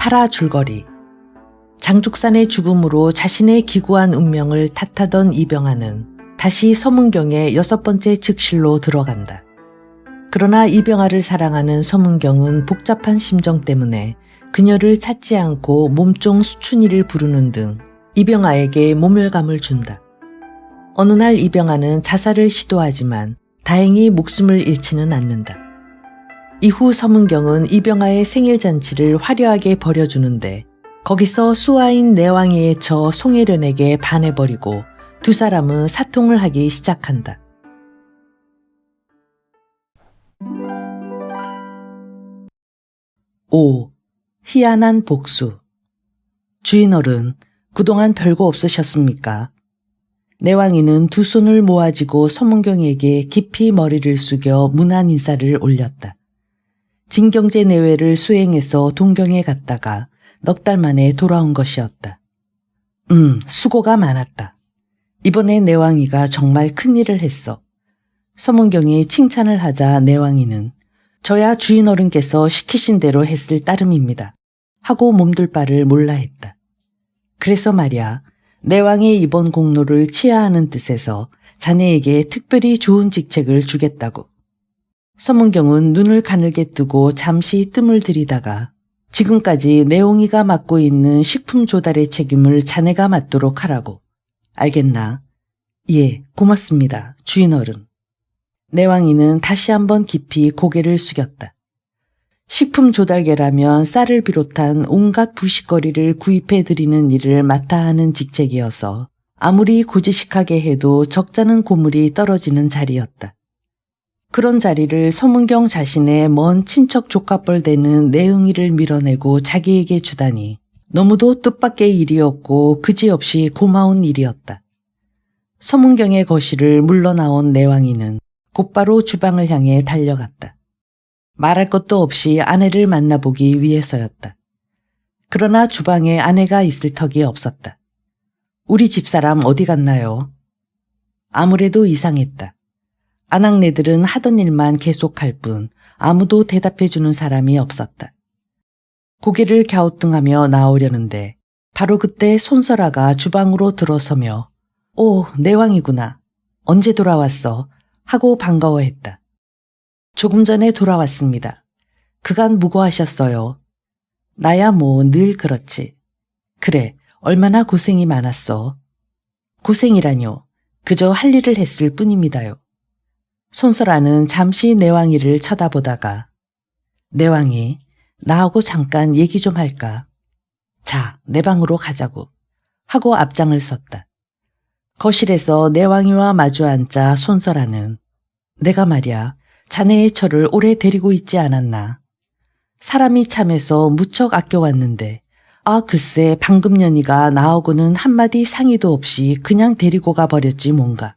파라 줄거리. 장죽산의 죽음으로 자신의 기구한 운명을 탓하던 이병하는 다시 서문경의 6번째 즉실로 들어간다. 그러나 이병하를 사랑하는 서문경은 복잡한 심정 때문에 그녀를 찾지 않고 몸종 수춘이를 부르는 등 이병하에게 모멸감을 준다. 어느 날 이병하는 자살을 시도하지만 다행히 목숨을 잃지는 않는다. 이후 서문경은 이병하의 생일잔치를 화려하게 벌여주는데 거기서 수하인 내왕이에 처 송혜련에게 반해버리고 두 사람은 사통을 하기 시작한다. 오, 희한한 복수. 주인어른, 그동안 별거 없으셨습니까? 내왕이는 두 손을 모아쥐고 서문경에게 깊이 머리를 숙여 문안 인사를 올렸다. 진경제 내외를 수행해서 동경에 갔다가 넉 달 만에 돌아온 것이었다. 수고가 많았다. 이번에 내왕이가 정말 큰일을 했어. 서문경이 칭찬을 하자 내왕이는 저야 주인어른께서 시키신 대로 했을 따름입니다. 하고 몸둘 바를 몰라 했다. 그래서 말이야, 내왕의 이번 공로를 치하하는 뜻에서 자네에게 특별히 좋은 직책을 주겠다고. 서문경은 눈을 가늘게 뜨고 잠시 뜸을 들이다가 지금까지 내옹이가 맡고 있는 식품 조달의 책임을 자네가 맡도록 하라고. 알겠나? 예, 고맙습니다, 주인어른. 내왕이는 다시 한번 깊이 고개를 숙였다. 식품 조달계라면 쌀을 비롯한 온갖 부식거리를 구입해드리는 일을 맡아 하는 직책이어서 아무리 고지식하게 해도 적잖은 고물이 떨어지는 자리였다. 그런 자리를 서문경 자신의 먼 친척 조카뻘 되는 내응이를 밀어내고 자기에게 주다니 너무도 뜻밖의 일이었고 그지없이 고마운 일이었다. 서문경의 거실을 물러나온 내왕이는 곧바로 주방을 향해 달려갔다. 말할 것도 없이 아내를 만나보기 위해서였다. 그러나 주방에 아내가 있을 턱이 없었다. 우리 집사람 어디 갔나요? 아무래도 이상했다. 아낙네들은 하던 일만 계속할 뿐 아무도 대답해주는 사람이 없었다. 고개를 갸우뚱하며 나오려는데 바로 그때 손설아가 주방으로 들어서며 오, 내왕이구나. 언제 돌아왔어? 하고 반가워했다. 조금 전에 돌아왔습니다. 그간 무고하셨어요. 나야 뭐 늘 그렇지. 그래, 얼마나 고생이 많았어. 고생이라뇨. 그저 할 일을 했을 뿐입니다요. 손설아는 잠시 내왕이를 쳐다보다가 내왕이, 나하고 잠깐 얘기 좀 할까? 자, 내 방으로 가자고. 하고 앞장을 섰다. 거실에서 내왕이와 마주 앉자 손설아는 내가 말이야, 자네의 처를 오래 데리고 있지 않았나. 사람이 참해서 무척 아껴왔는데 글쎄 방금 년이가 나하고는 한마디 상의도 없이 그냥 데리고 가버렸지 뭔가.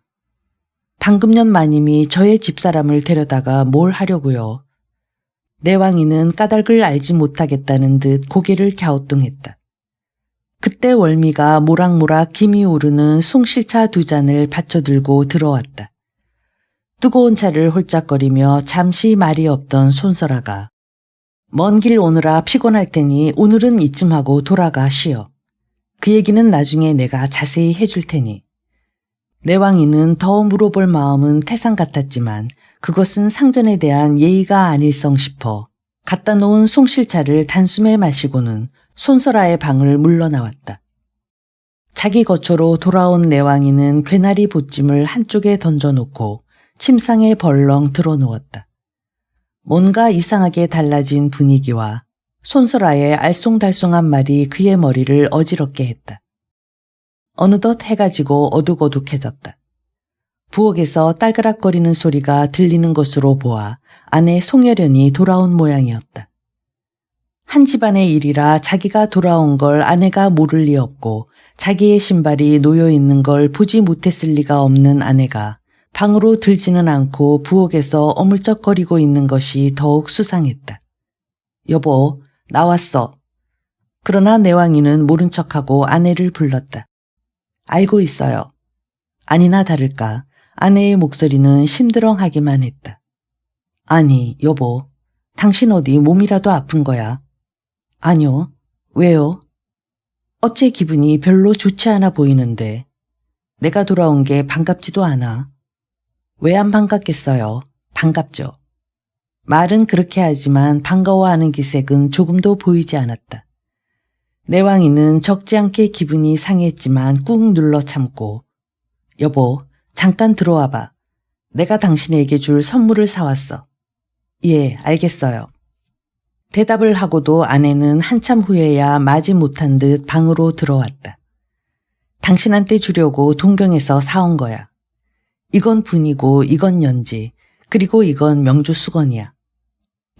방금년 마님이 저의 집사람을 데려다가 뭘 하려고요. 내왕이는 까닭을 알지 못하겠다는 듯 고개를 갸우뚱했다. 그때 월미가 모락모락 김이 오르는 숭실차 2잔을 받쳐들고 들어왔다. 뜨거운 차를 홀짝거리며 잠시 말이 없던 손설아가 먼 길 오느라 피곤할 테니 오늘은 이쯤 하고 돌아가 쉬어. 그 얘기는 나중에 내가 자세히 해줄 테니. 내왕이는 더 물어볼 마음은 태산 같았지만 그것은 상전에 대한 예의가 아닐성 싶어 갖다 놓은 숭실차를 단숨에 마시고는 손설아의 방을 물러나왔다. 자기 거처로 돌아온 내왕이는 괴나리 보찜을 한쪽에 던져놓고 침상에 벌렁 드러누웠다. 뭔가 이상하게 달라진 분위기와 손설아의 알쏭달쏭한 말이 그의 머리를 어지럽게 했다. 어느덧 해가 지고 어둑어둑해졌다. 부엌에서 딸그락거리는 소리가 들리는 것으로 보아 아내 송여련이 돌아온 모양이었다. 한 집안의 일이라 자기가 돌아온 걸 아내가 모를 리 없고 자기의 신발이 놓여있는 걸 보지 못했을 리가 없는 아내가 방으로 들지는 않고 부엌에서 어물쩍거리고 있는 것이 더욱 수상했다. 여보, 나왔어. 그러나 내왕이는 모른 척하고 아내를 불렀다. 알고 있어요. 아니나 다를까 아내의 목소리는 심드렁하기만 했다. 아니, 여보, 당신 어디 몸이라도 아픈 거야? 아니요. 왜요? 어째 기분이 별로 좋지 않아 보이는데. 내가 돌아온 게 반갑지도 않아. 왜 안 반갑겠어요? 반갑죠. 말은 그렇게 하지만 반가워하는 기색은 조금도 보이지 않았다. 내왕이는 적지 않게 기분이 상했지만 꾹 눌러 참고 여보, 잠깐 들어와봐. 내가 당신에게 줄 선물을 사왔어. 예, 알겠어요. 대답을 하고도 아내는 한참 후에야 마지 못한 듯 방으로 들어왔다. 당신한테 주려고 동경에서 사온 거야. 이건 분이고 이건 연지, 그리고 이건 명주 수건이야.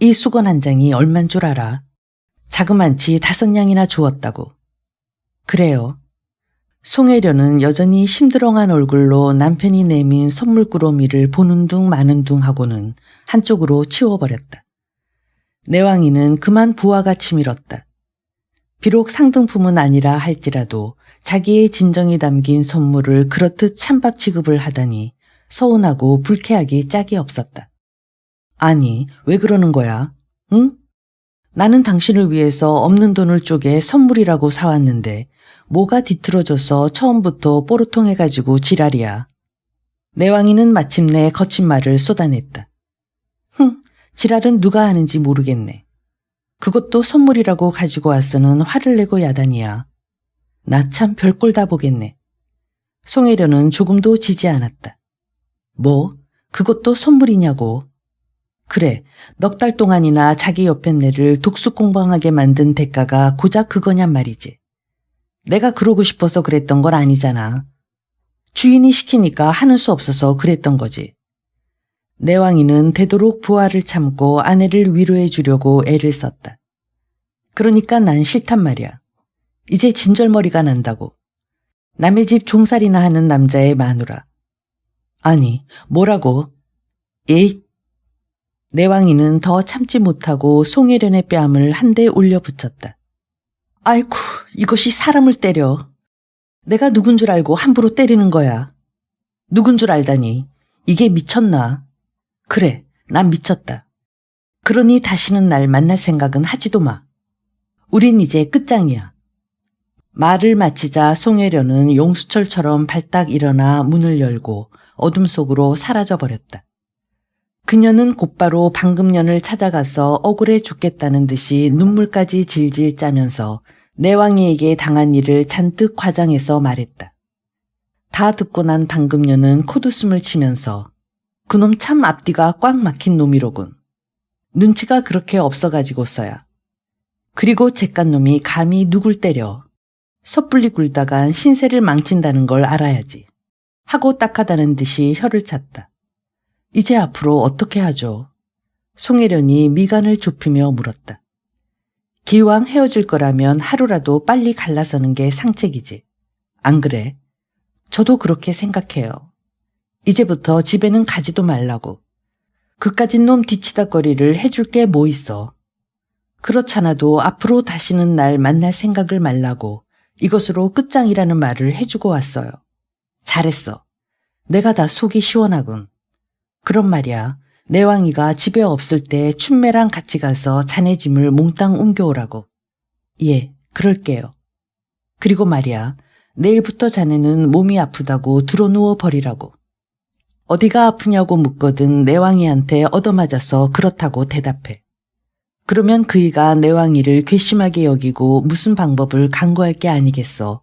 이 수건 한 장이 얼만 줄 알아? 자그만치 5냥이나 주었다고. 그래요. 송혜련은 여전히 심드렁한 얼굴로 남편이 내민 선물 꾸러미를 보는 둥 마는 둥 하고는 한쪽으로 치워버렸다. 내왕이는 그만 부하가 치밀었다. 비록 상등품은 아니라 할지라도 자기의 진정이 담긴 선물을 그렇듯 찬밥 취급을 하다니 서운하고 불쾌하기 짝이 없었다. 아니, 왜 그러는 거야? 응? 나는 당신을 위해서 없는 돈을 쪼개 선물이라고 사왔는데 뭐가 뒤틀어져서 처음부터 뽀로통해가지고 지랄이야. 내왕이는 마침내 거친 말을 쏟아냈다. 지랄은 누가 하는지 모르겠네. 그것도 선물이라고 가지고 와서는 화를 내고 야단이야. 나 참 별꼴 다 보겠네. 송혜련은 조금도 지지 않았다. 뭐? 그것도 선물이냐고. 그래, 넉 달 동안이나 자기 옆에 내를 독수공방하게 만든 대가가 고작 그거냔 말이지. 내가 그러고 싶어서 그랬던 건 아니잖아. 주인이 시키니까 하는 수 없어서 그랬던 거지. 내왕이는 되도록 부하를 참고 아내를 위로해 주려고 애를 썼다. 그러니까 난 싫단 말이야. 이제 진절머리가 난다고. 남의 집 종살이나 하는 남자의 마누라. 아니, 뭐라고? 에잇. 내왕이는 더 참지 못하고 송혜련의 뺨을 한 대 올려붙였다. 아이고, 이것이 사람을 때려. 내가 누군 줄 알고 함부로 때리는 거야. 누군 줄 알다니. 이게 미쳤나? 그래, 난 미쳤다. 그러니 다시는 날 만날 생각은 하지도 마. 우린 이제 끝장이야. 말을 마치자 송혜련은 용수철처럼 발딱 일어나 문을 열고 어둠 속으로 사라져버렸다. 그녀는 곧바로 방금년을 찾아가서 억울해 죽겠다는 듯이 눈물까지 질질 짜면서 내왕이에게 당한 일을 잔뜩 과장해서 말했다. 다 듣고 난 방금년은 콧웃음을 치면서 그놈 참 앞뒤가 꽉 막힌 놈이로군. 눈치가 그렇게 없어가지고서야. 그리고 잿간놈이 감히 누굴 때려. 섣불리 굴다간 신세를 망친다는 걸 알아야지. 하고 딱하다는 듯이 혀를 찼다. 이제 앞으로 어떻게 하죠? 송혜련이 미간을 좁히며 물었다. 기왕 헤어질 거라면 하루라도 빨리 갈라서는 게 상책이지. 안 그래? 저도 그렇게 생각해요. 이제부터 집에는 가지도 말라고. 그까진 놈 뒤치다거리를 해줄 게 뭐 있어. 그렇잖아도 앞으로 다시는 날 만날 생각을 말라고 이것으로 끝장이라는 말을 해주고 왔어요. 잘했어. 내가 다 속이 시원하군. 그런 말이야. 내왕이가 집에 없을 때 춘매랑 같이 가서 자네 짐을 몽땅 옮겨오라고. 예, 그럴게요. 그리고 말이야. 내일부터 자네는 몸이 아프다고 들어누워 버리라고. 어디가 아프냐고 묻거든 내왕이한테 얻어맞아서 그렇다고 대답해. 그러면 그이가 내왕이를 괘씸하게 여기고 무슨 방법을 강구할 게 아니겠어.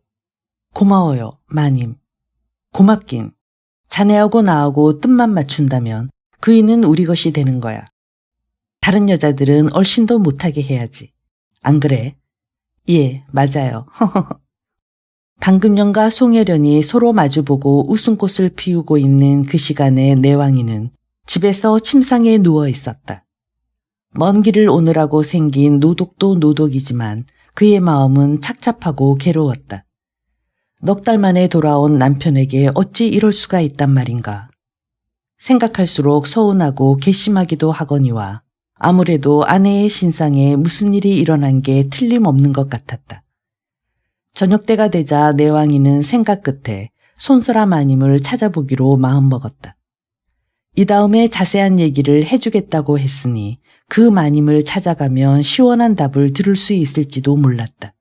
고마워요, 마님. 고맙긴. 자네하고 나하고 뜻만 맞춘다면 그이는 우리 것이 되는 거야. 다른 여자들은 얼씬 더 못하게 해야지. 안 그래? 예, 맞아요. 방금년과 송혜련이 서로 마주보고 웃음꽃을 피우고 있는 그 시간에 내왕이는 집에서 침상에 누워 있었다. 먼 길을 오느라고 생긴 노독도 노독이지만 그의 마음은 착잡하고 괴로웠다. 넉 달 만에 돌아온 남편에게 어찌 이럴 수가 있단 말인가. 생각할수록 서운하고 괘씸하기도 하거니와 아무래도 아내의 신상에 무슨 일이 일어난 게 틀림없는 것 같았다. 저녁때가 되자 내왕이는 생각 끝에 손설아 마님을 찾아보기로 마음먹었다. 이 다음에 자세한 얘기를 해주겠다고 했으니 그 마님을 찾아가면 시원한 답을 들을 수 있을지도 몰랐다.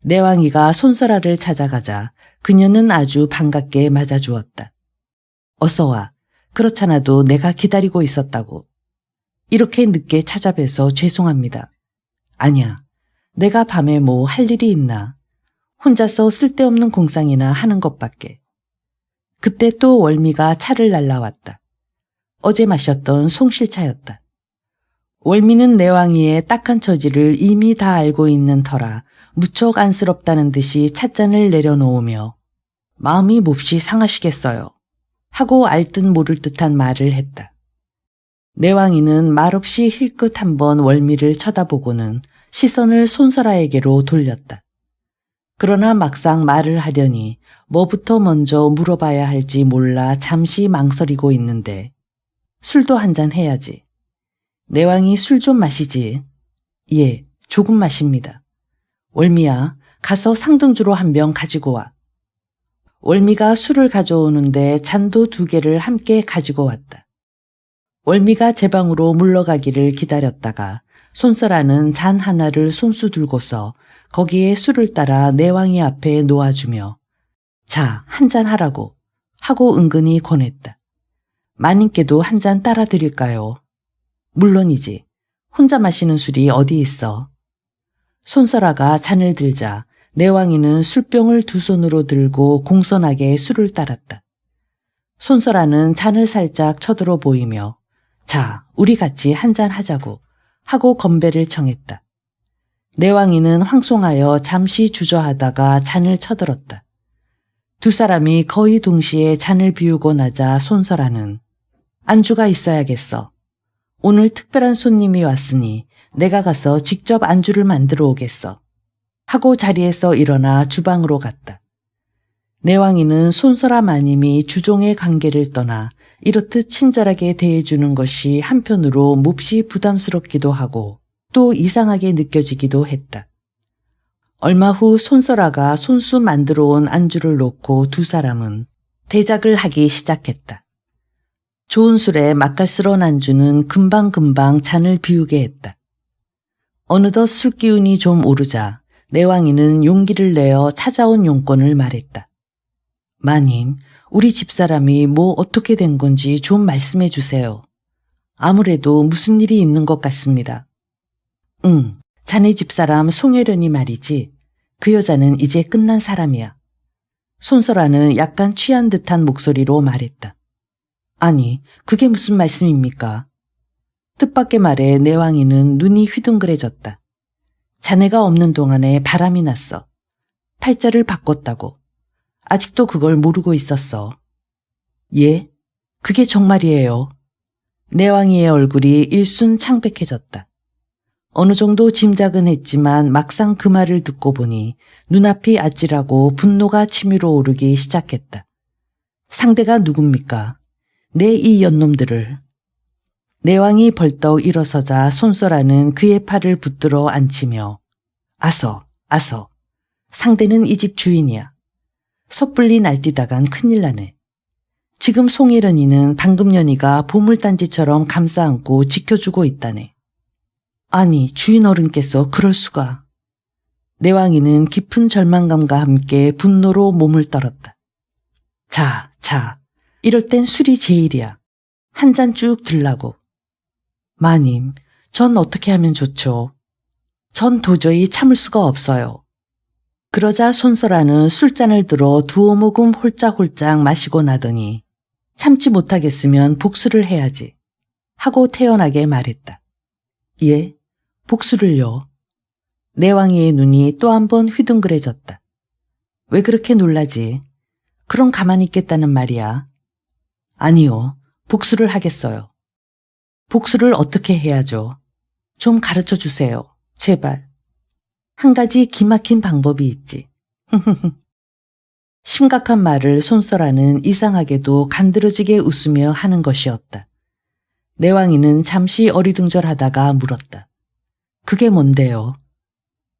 내왕이가 손설아를 찾아가자 그녀는 아주 반갑게 맞아주었다. 어서 와. 그렇잖아도 내가 기다리고 있었다고. 이렇게 늦게 찾아뵈서 죄송합니다. 아니야. 내가 밤에 뭐 할 일이 있나. 혼자서 쓸데없는 공상이나 하는 것밖에. 그때 또 월미가 차를 날라왔다. 어제 마셨던 송실차였다. 월미는 내왕이의 딱한 처지를 이미 다 알고 있는 터라 무척 안쓰럽다는 듯이 찻잔을 내려놓으며 마음이 몹시 상하시겠어요. 하고 알 듯 모를 듯한 말을 했다. 내왕이는 말없이 힐끗 한번 월미를 쳐다보고는 시선을 손설아에게로 돌렸다. 그러나 막상 말을 하려니 뭐부터 먼저 물어봐야 할지 몰라 잠시 망설이고 있는데 술도 한잔 해야지. 내왕이 술 좀 마시지. 예, 조금 마십니다. 월미야, 가서 상등주로 한 병 가지고 와. 월미가 술을 가져오는데 잔도 2개를 함께 가지고 왔다. 월미가 제 방으로 물러가기를 기다렸다가 손설아는 잔 하나를 손수 들고서 거기에 술을 따라 내왕이 앞에 놓아주며 자, 한 잔 하라고 하고 은근히 권했다. 마님께도 한 잔 따라 드릴까요? 물론이지. 혼자 마시는 술이 어디 있어. 손설아가 잔을 들자 내왕이는 술병을 2손으로 들고 공손하게 술을 따랐다. 손설아는 잔을 살짝 쳐들어 보이며 자, 우리 같이 한 잔 하자고 하고 건배를 청했다. 내왕이는 황송하여 잠시 주저하다가 잔을 쳐들었다. 2 사람이 거의 동시에 잔을 비우고 나자 손설아는 안주가 있어야겠어. 오늘 특별한 손님이 왔으니 내가 가서 직접 안주를 만들어 오겠어. 하고 자리에서 일어나 주방으로 갔다. 내왕이는 손설아 마님이 주종의 관계를 떠나 이렇듯 친절하게 대해주는 것이 한편으로 몹시 부담스럽기도 하고 또 이상하게 느껴지기도 했다. 얼마 후 손설아가 손수 만들어 온 안주를 놓고 2 사람은 대작을 하기 시작했다. 좋은 술에 맛깔스러운 안주는 금방금방 잔을 비우게 했다. 어느덧 술기운이 좀 오르자 내왕이는 용기를 내어 찾아온 용건을 말했다. 마님, 우리 집사람이 뭐 어떻게 된 건지 좀 말씀해 주세요. 아무래도 무슨 일이 있는 것 같습니다. 응, 자네 집사람 송혜련이 말이지. 그 여자는 이제 끝난 사람이야. 손설아는 약간 취한 듯한 목소리로 말했다. 아니, 그게 무슨 말씀입니까? 뜻밖의 말에 내왕이는 눈이 휘둥그레졌다. 자네가 없는 동안에 바람이 났어. 팔자를 바꿨다고. 아직도 그걸 모르고 있었어. 예? 그게 정말이에요. 내왕이의 얼굴이 일순 창백해졌다. 어느 정도 짐작은 했지만 막상 그 말을 듣고 보니 눈앞이 아찔하고 분노가 치밀어 오르기 시작했다. 상대가 누굽니까? 내 이 연놈들을. 내왕이 벌떡 일어서자 손설아는 그의 팔을 붙들어 앉히며 아서, 아서. 상대는 이 집 주인이야. 섣불리 날뛰다간 큰일 나네. 지금 송혜련이는 방금 년이가 보물단지처럼 감싸안고 지켜주고 있다네. 아니, 주인 어른께서 그럴 수가. 내왕이는 깊은 절망감과 함께 분노로 몸을 떨었다. 자, 이럴 땐 술이 제일이야. 한 잔 쭉 들라고. 마님, 전 어떻게 하면 좋죠? 전 도저히 참을 수가 없어요. 그러자 손설아는 술잔을 들어 2모금 홀짝홀짝 마시고 나더니 참지 못하겠으면 복수를 해야지 하고 태연하게 말했다. 예? 복수를요? 내왕이의 눈이 또 한 번 휘둥그레졌다. 왜 그렇게 놀라지? 그럼 가만히 있겠다는 말이야. 아니요, 복수를 하겠어요. 복수를 어떻게 해야죠? 좀 가르쳐 주세요. 제발. 한 가지 기막힌 방법이 있지. 심각한 말을 손설아는 이상하게도 간드러지게 웃으며 하는 것이었다. 내왕이는 잠시 어리둥절하다가 물었다. 그게 뭔데요?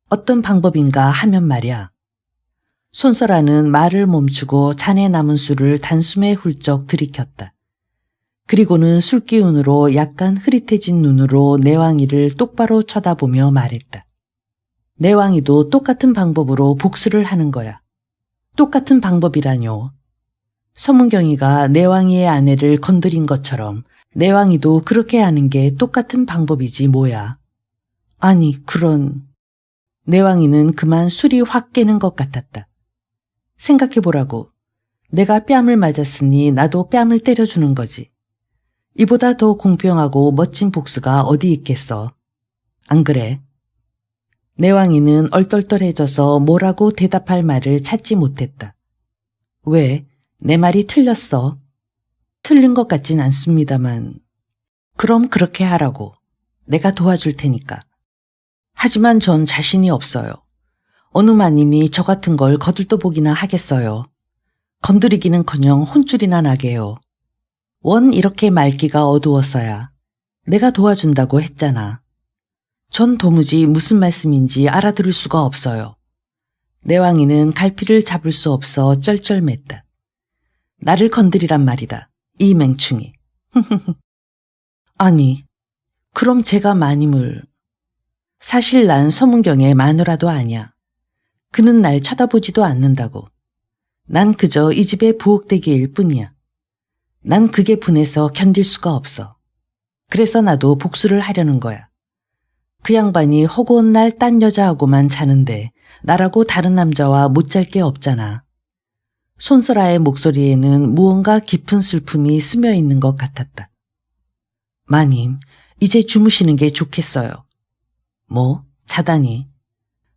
어떤 방법인가 하면 말이야. 손설아는 말을 멈추고 잔에 남은 술을 단숨에 훌쩍 들이켰다. 그리고는 술기운으로 약간 흐릿해진 눈으로 내왕이를 똑바로 쳐다보며 말했다. 내왕이도 똑같은 방법으로 복수를 하는 거야. 똑같은 방법이라뇨. 서문경이가 내왕이의 아내를 건드린 것처럼 내왕이도 그렇게 하는 게 똑같은 방법이지 뭐야. 아니 그런... 내왕이는 그만 술이 확 깨는 것 같았다. 생각해보라고. 내가 뺨을 맞았으니 나도 뺨을 때려주는 거지. 이보다 더 공평하고 멋진 복수가 어디 있겠어. 안 그래? 내왕이는 얼떨떨해져서 뭐라고 대답할 말을 찾지 못했다. 왜? 내 말이 틀렸어. 틀린 것 같진 않습니다만. 그럼 그렇게 하라고. 내가 도와줄 테니까. 하지만 전 자신이 없어요. 어느 마님이 저 같은 걸 거들떠보기나 하겠어요. 건드리기는커녕 혼쭐이나 나게요. 원 이렇게 말기가 어두웠어야 내가 도와준다고 했잖아. 전 도무지 무슨 말씀인지 알아들을 수가 없어요. 내왕이는 갈피를 잡을 수 없어 쩔쩔맸다. 나를 건드리란 말이다. 이 맹충이. 아니, 그럼 제가 마님을... 사실 난 서문경의 마누라도 아니야. 그는 날 쳐다보지도 않는다고. 난 그저 이 집의 부엌대기일 뿐이야. 난 그게 분해서 견딜 수가 없어. 그래서 나도 복수를 하려는 거야. 그 양반이 허구한 날 딴 여자하고만 자는데 나라고 다른 남자와 못 잘 게 없잖아. 손설아의 목소리에는 무언가 깊은 슬픔이 스며 있는 것 같았다. 마님, 이제 주무시는 게 좋겠어요. 뭐? 자다니.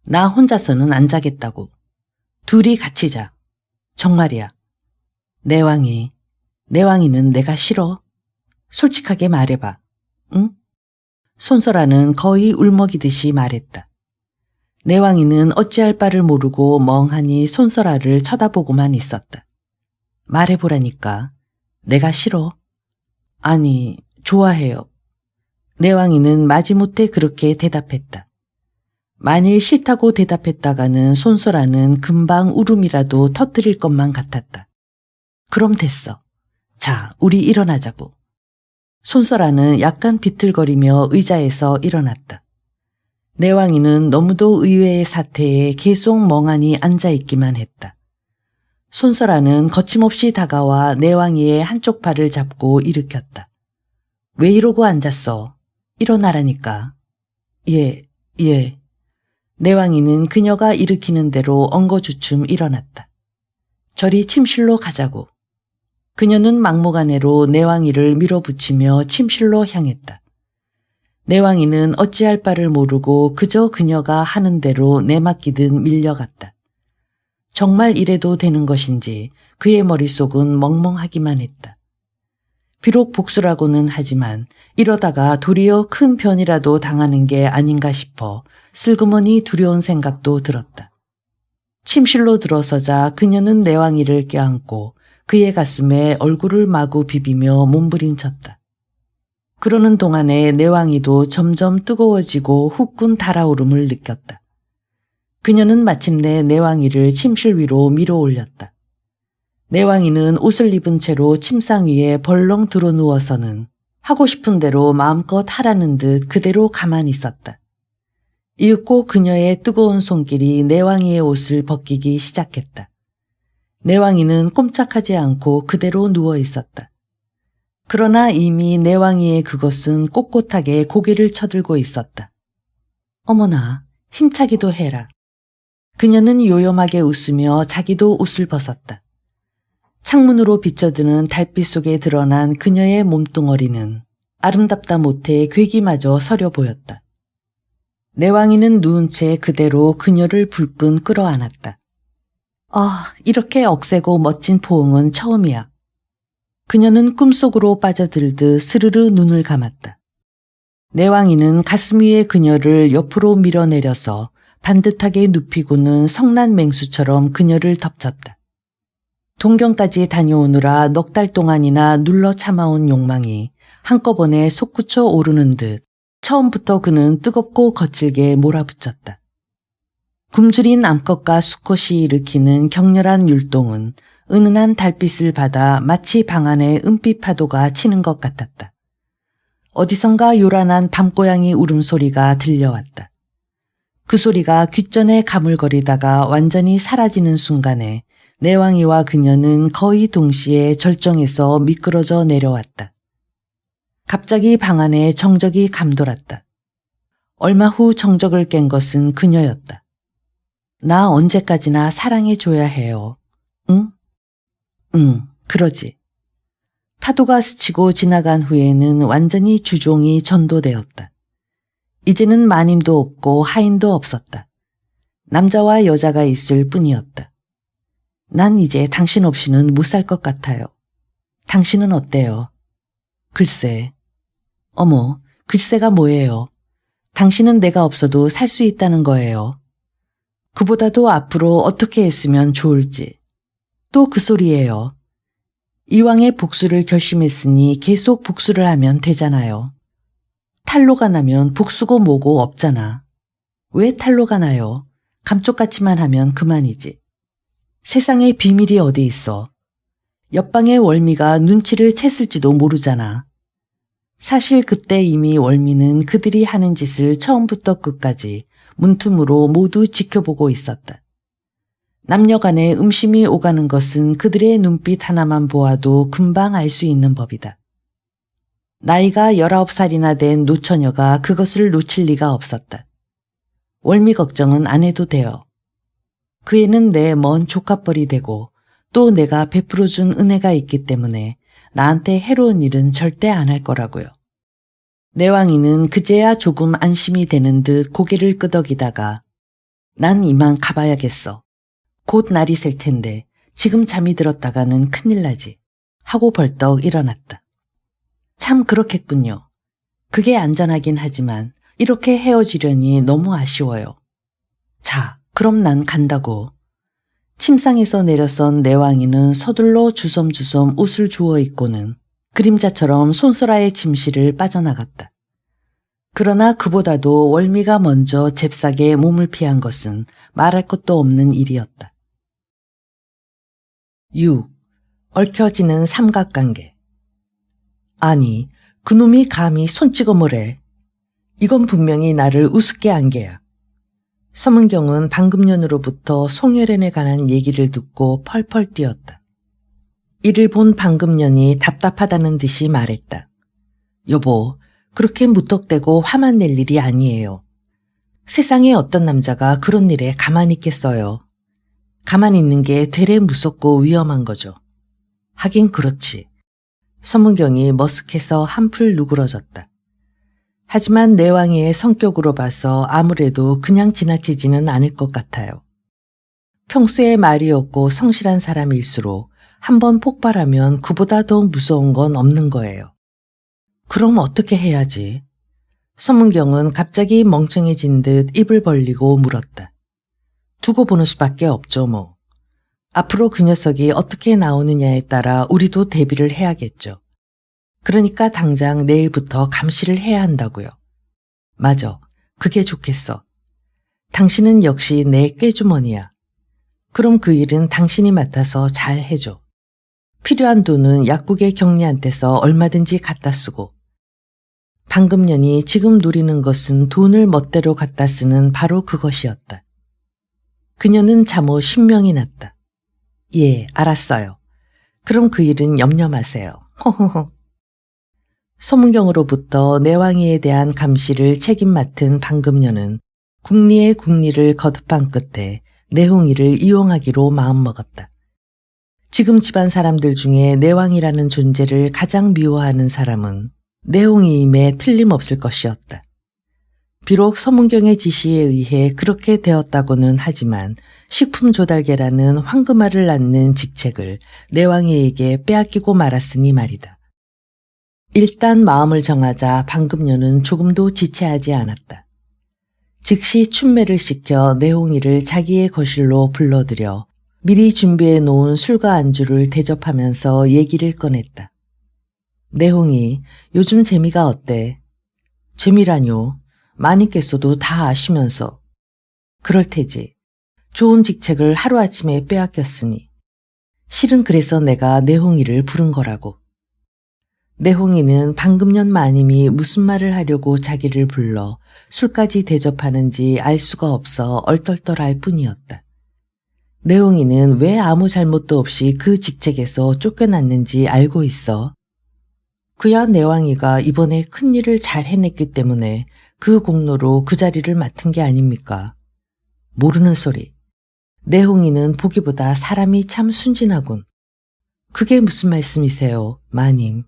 나 혼자서는 안 자겠다고. 둘이 같이 자. 정말이야. 내왕이는 내가 싫어. 솔직하게 말해봐. 응? 손설아는 거의 울먹이듯이 말했다. 내왕이는 어찌할 바를 모르고 멍하니 손설아를 쳐다보고만 있었다. 말해보라니까. 내가 싫어. 아니, 좋아해요. 내왕이는 마지못해 그렇게 대답했다. 만일 싫다고 대답했다가는 손설아는 금방 울음이라도 터뜨릴 것만 같았다. 그럼 됐어. 자, 우리 일어나자고. 손설아는 약간 비틀거리며 의자에서 일어났다. 내왕이는 너무도 의외의 사태에 계속 멍하니 앉아있기만 했다. 손설아는 거침없이 다가와 내왕이의 한쪽 팔을 잡고 일으켰다. 왜 이러고 앉았어? 일어나라니까. 예. 내왕이는 그녀가 일으키는 대로 엉거주춤 일어났다. 저리 침실로 가자고. 그녀는 막무가내로 내왕이를 밀어붙이며 침실로 향했다. 내왕이는 어찌할 바를 모르고 그저 그녀가 하는 대로 내맡기듯 밀려갔다. 정말 이래도 되는 것인지 그의 머릿속은 멍멍하기만 했다. 비록 복수라고는 하지만 이러다가 도리어 큰 변이라도 당하는 게 아닌가 싶어 슬그머니 두려운 생각도 들었다. 침실로 들어서자 그녀는 내왕이를 껴안고 그의 가슴에 얼굴을 마구 비비며 몸부림쳤다. 그러는 동안에 내왕이도 점점 뜨거워지고 후끈 달아오름을 느꼈다. 그녀는 마침내 내왕이를 침실 위로 밀어 올렸다. 내왕이는 옷을 입은 채로 침상 위에 벌렁 들어 누워서는 하고 싶은 대로 마음껏 하라는 듯 그대로 가만히 있었다. 이윽고 그녀의 뜨거운 손길이 내왕이의 옷을 벗기기 시작했다. 내왕이는 꼼짝하지 않고 그대로 누워 있었다. 그러나 이미 내왕이의 그것은 꼿꼿하게 고개를 쳐들고 있었다. 어머나, 힘차기도 해라. 그녀는 요염하게 웃으며 자기도 옷을 벗었다. 창문으로 비쳐드는 달빛 속에 드러난 그녀의 몸뚱어리는 아름답다 못해 괴기마저 서려 보였다. 내왕이는 누운 채 그대로 그녀를 불끈 끌어안았다. 아, 이렇게 억세고 멋진 포옹은 처음이야. 그녀는 꿈속으로 빠져들듯 스르르 눈을 감았다. 내왕이는 가슴 위에 그녀를 옆으로 밀어내려서 반듯하게 눕히고는 성난 맹수처럼 그녀를 덮쳤다. 동경까지 다녀오느라 넉 달 동안이나 눌러 참아온 욕망이 한꺼번에 솟구쳐 오르는 듯 처음부터 그는 뜨겁고 거칠게 몰아붙였다. 굶주린 암컷과 수컷이 일으키는 격렬한 율동은 은은한 달빛을 받아 마치 방 안에 은빛 파도가 치는 것 같았다. 어디선가 요란한 밤고양이 울음소리가 들려왔다. 그 소리가 귓전에 가물거리다가 완전히 사라지는 순간에 내왕이와 그녀는 거의 동시에 절정에서 미끄러져 내려왔다. 갑자기 방 안에 정적이 감돌았다. 얼마 후 정적을 깬 것은 그녀였다. 나 언제까지나 사랑해줘야 해요. 응? 응, 그러지. 파도가 스치고 지나간 후에는 완전히 주종이 전도되었다. 이제는 마님도 없고 하인도 없었다. 남자와 여자가 있을 뿐이었다. 난 이제 당신 없이는 못 살 것 같아요. 당신은 어때요? 글쎄. 어머, 글쎄가 뭐예요? 당신은 내가 없어도 살 수 있다는 거예요. 그보다도 앞으로 어떻게 했으면 좋을지. 또 그 소리예요. 이왕에 복수를 결심했으니 계속 복수를 하면 되잖아요. 탈로가 나면 복수고 뭐고 없잖아. 왜 탈로가 나요? 감쪽같이만 하면 그만이지. 세상에 비밀이 어디 있어. 옆방의 월미가 눈치를 챘을지도 모르잖아. 사실 그때 이미 월미는 그들이 하는 짓을 처음부터 끝까지 문틈으로 모두 지켜보고 있었다. 남녀 간에 음심이 오가는 것은 그들의 눈빛 하나만 보아도 금방 알 수 있는 법이다. 나이가 19살이나 된 노처녀가 그것을 놓칠 리가 없었다. 월미 걱정은 안 해도 돼요. 그 애는 내 먼 조카뻘이 되고 또 내가 베풀어준 은혜가 있기 때문에 나한테 해로운 일은 절대 안 할 거라고요. 내왕이는 그제야 조금 안심이 되는 듯 고개를 끄덕이다가 난 이만 가봐야겠어. 곧 날이 셀 텐데 지금 잠이 들었다가는 큰일 나지 하고 벌떡 일어났다. 참 그렇겠군요. 그게 안전하긴 하지만 이렇게 헤어지려니 너무 아쉬워요. 자, 그럼 난 간다고. 침상에서 내려선 내왕이는 서둘러 주섬주섬 옷을 주워 입고는 그림자처럼 손소라의 침실을 빠져나갔다. 그러나 그보다도 월미가 먼저 잽싸게 몸을 피한 것은 말할 것도 없는 일이었다. 6. 얽혀지는 삼각관계. 아니, 그놈이 감히 손찌검을 이건 분명히 나를 우습게 한 게야. 서문경은 방금년으로부터 송혜련에 관한 얘기를 듣고 펄펄 뛰었다. 이를 본 방금년이 답답하다는 듯이 말했다. 여보, 그렇게 무턱대고 화만 낼 일이 아니에요. 세상에 어떤 남자가 그런 일에 가만히 있겠어요. 가만히 있는 게 되레 무섭고 위험한 거죠. 하긴 그렇지. 서문경이 머쓱해서 한풀 누그러졌다. 하지만 내왕이의 성격으로 봐서 아무래도 그냥 지나치지는 않을 것 같아요. 평소에 말이 없고 성실한 사람일수록 한번 폭발하면 그보다 더 무서운 건 없는 거예요. 그럼 어떻게 해야지? 서문경은 갑자기 멍청해진 듯 입을 벌리고 물었다. 두고 보는 수밖에 없죠 뭐. 앞으로 그 녀석이 어떻게 나오느냐에 따라 우리도 대비를 해야겠죠. 그러니까 당장 내일부터 감시를 해야 한다고요. 맞아. 그게 좋겠어. 당신은 역시 내 꾀주머니야. 그럼 그 일은 당신이 맡아서 잘 해줘. 필요한 돈은 약국의 경리한테서 얼마든지 갖다 쓰고. 방금년이 지금 노리는 것은 돈을 멋대로 갖다 쓰는 바로 그것이었다. 그녀는 잠옷 신명이 났다. 예, 알았어요. 그럼 그 일은 염려 마세요. 호호호. 서문경으로부터 내왕이에 대한 감시를 책임 맡은 방금년은 국리의 국리를 거듭한 끝에 내홍이를 이용하기로 마음먹었다. 지금 집안 사람들 중에 내왕이라는 존재를 가장 미워하는 사람은 내홍이임에 틀림없을 것이었다. 비록 서문경의 지시에 의해 그렇게 되었다고는 하지만 식품 조달계라는 황금알을 낳는 직책을 내왕이에게 빼앗기고 말았으니 말이다. 일단 마음을 정하자 방금년은 조금도 지체하지 않았다. 즉시 춘매를 시켜 내홍이를 자기의 거실로 불러들여 미리 준비해 놓은 술과 안주를 대접하면서 얘기를 꺼냈다. 내홍이, 요즘 재미가 어때? 재미라뇨. 마님께서도 다 아시면서. 그럴 테지. 좋은 직책을 하루아침에 빼앗겼으니. 실은 그래서 내가 내홍이를 부른 거라고. 내홍이는 방금년 마님이 무슨 말을 하려고 자기를 불러 술까지 대접하는지 알 수가 없어 얼떨떨할 뿐이었다. 내홍이는 왜 아무 잘못도 없이 그 직책에서 쫓겨났는지 알고 있어. 그야 내왕이가 이번에 큰일을 잘 해냈기 때문에 그 공로로 그 자리를 맡은 게 아닙니까? 모르는 소리. 내홍이는 보기보다 사람이 참 순진하군. 그게 무슨 말씀이세요, 마님?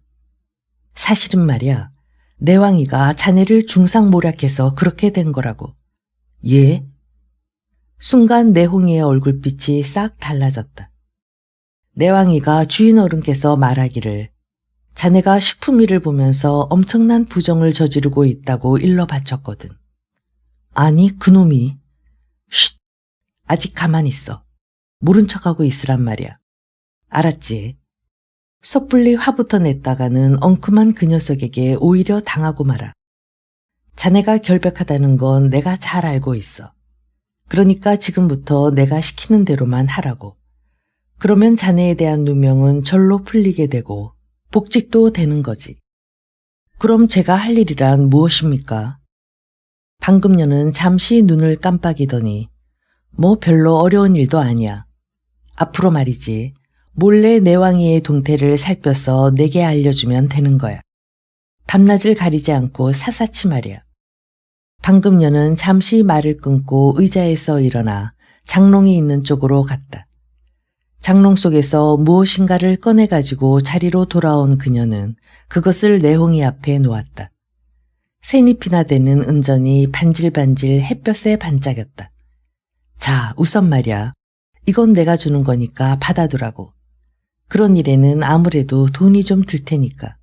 사실은 말이야. 내왕이가 자네를 중상모략해서 그렇게 된 거라고. 예? 순간 내홍이의 얼굴빛이 싹 달라졌다. 내왕이가 주인 어른께서 말하기를 자네가 식품위를 보면서 엄청난 부정을 저지르고 있다고 일러 바쳤거든. 아니 그놈이. 쉿! 아직 가만히 있어. 모른 척하고 있으란 말이야. 알았지? 섣불리 화부터 냈다가는 엉큼한 그 녀석에게 오히려 당하고 말아. 자네가 결백하다는 건 내가 잘 알고 있어. 그러니까 지금부터 내가 시키는 대로만 하라고. 그러면 자네에 대한 누명은 절로 풀리게 되고 복직도 되는 거지. 그럼 제가 할 일이란 무엇입니까? 방금녀는 잠시 눈을 깜빡이더니 뭐 별로 어려운 일도 아니야. 앞으로 말이지. 몰래 내왕이의 동태를 살펴서 내게 알려주면 되는 거야. 밤낮을 가리지 않고 사사치 말이야. 방금녀는 잠시 말을 끊고 의자에서 일어나 장롱이 있는 쪽으로 갔다. 장롱 속에서 무엇인가를 꺼내가지고 자리로 돌아온 그녀는 그것을 내홍이 앞에 놓았다. 새잎이나 되는 은전이 반질반질 햇볕에 반짝였다. 자, 우선 말이야. 이건 내가 주는 거니까 받아두라고. 그런 일에는 아무래도 돈이 좀 들 테니까.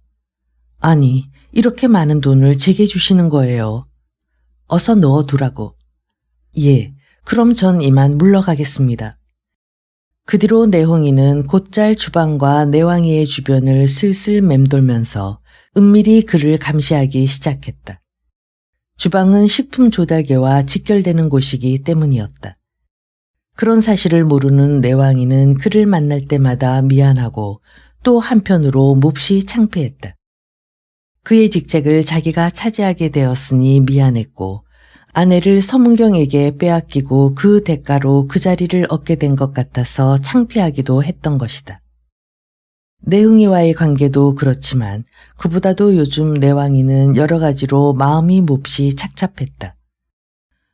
아니, 이렇게 많은 돈을 제게 주시는 거예요. 어서 넣어두라고. 예, 그럼 전 이만 물러가겠습니다. 그 뒤로 내홍이는 곧잘 주방과 내왕이의 주변을 슬슬 맴돌면서 은밀히 그를 감시하기 시작했다. 주방은 식품 조달계와 직결되는 곳이기 때문이었다. 그런 사실을 모르는 내왕이는 그를 만날 때마다 미안하고 또 한편으로 몹시 창피했다. 그의 직책을 자기가 차지하게 되었으니 미안했고 아내를 서문경에게 빼앗기고 그 대가로 그 자리를 얻게 된 것 같아서 창피하기도 했던 것이다. 내흥이와의 관계도 그렇지만 그보다도 요즘 내왕이는 여러 가지로 마음이 몹시 착잡했다.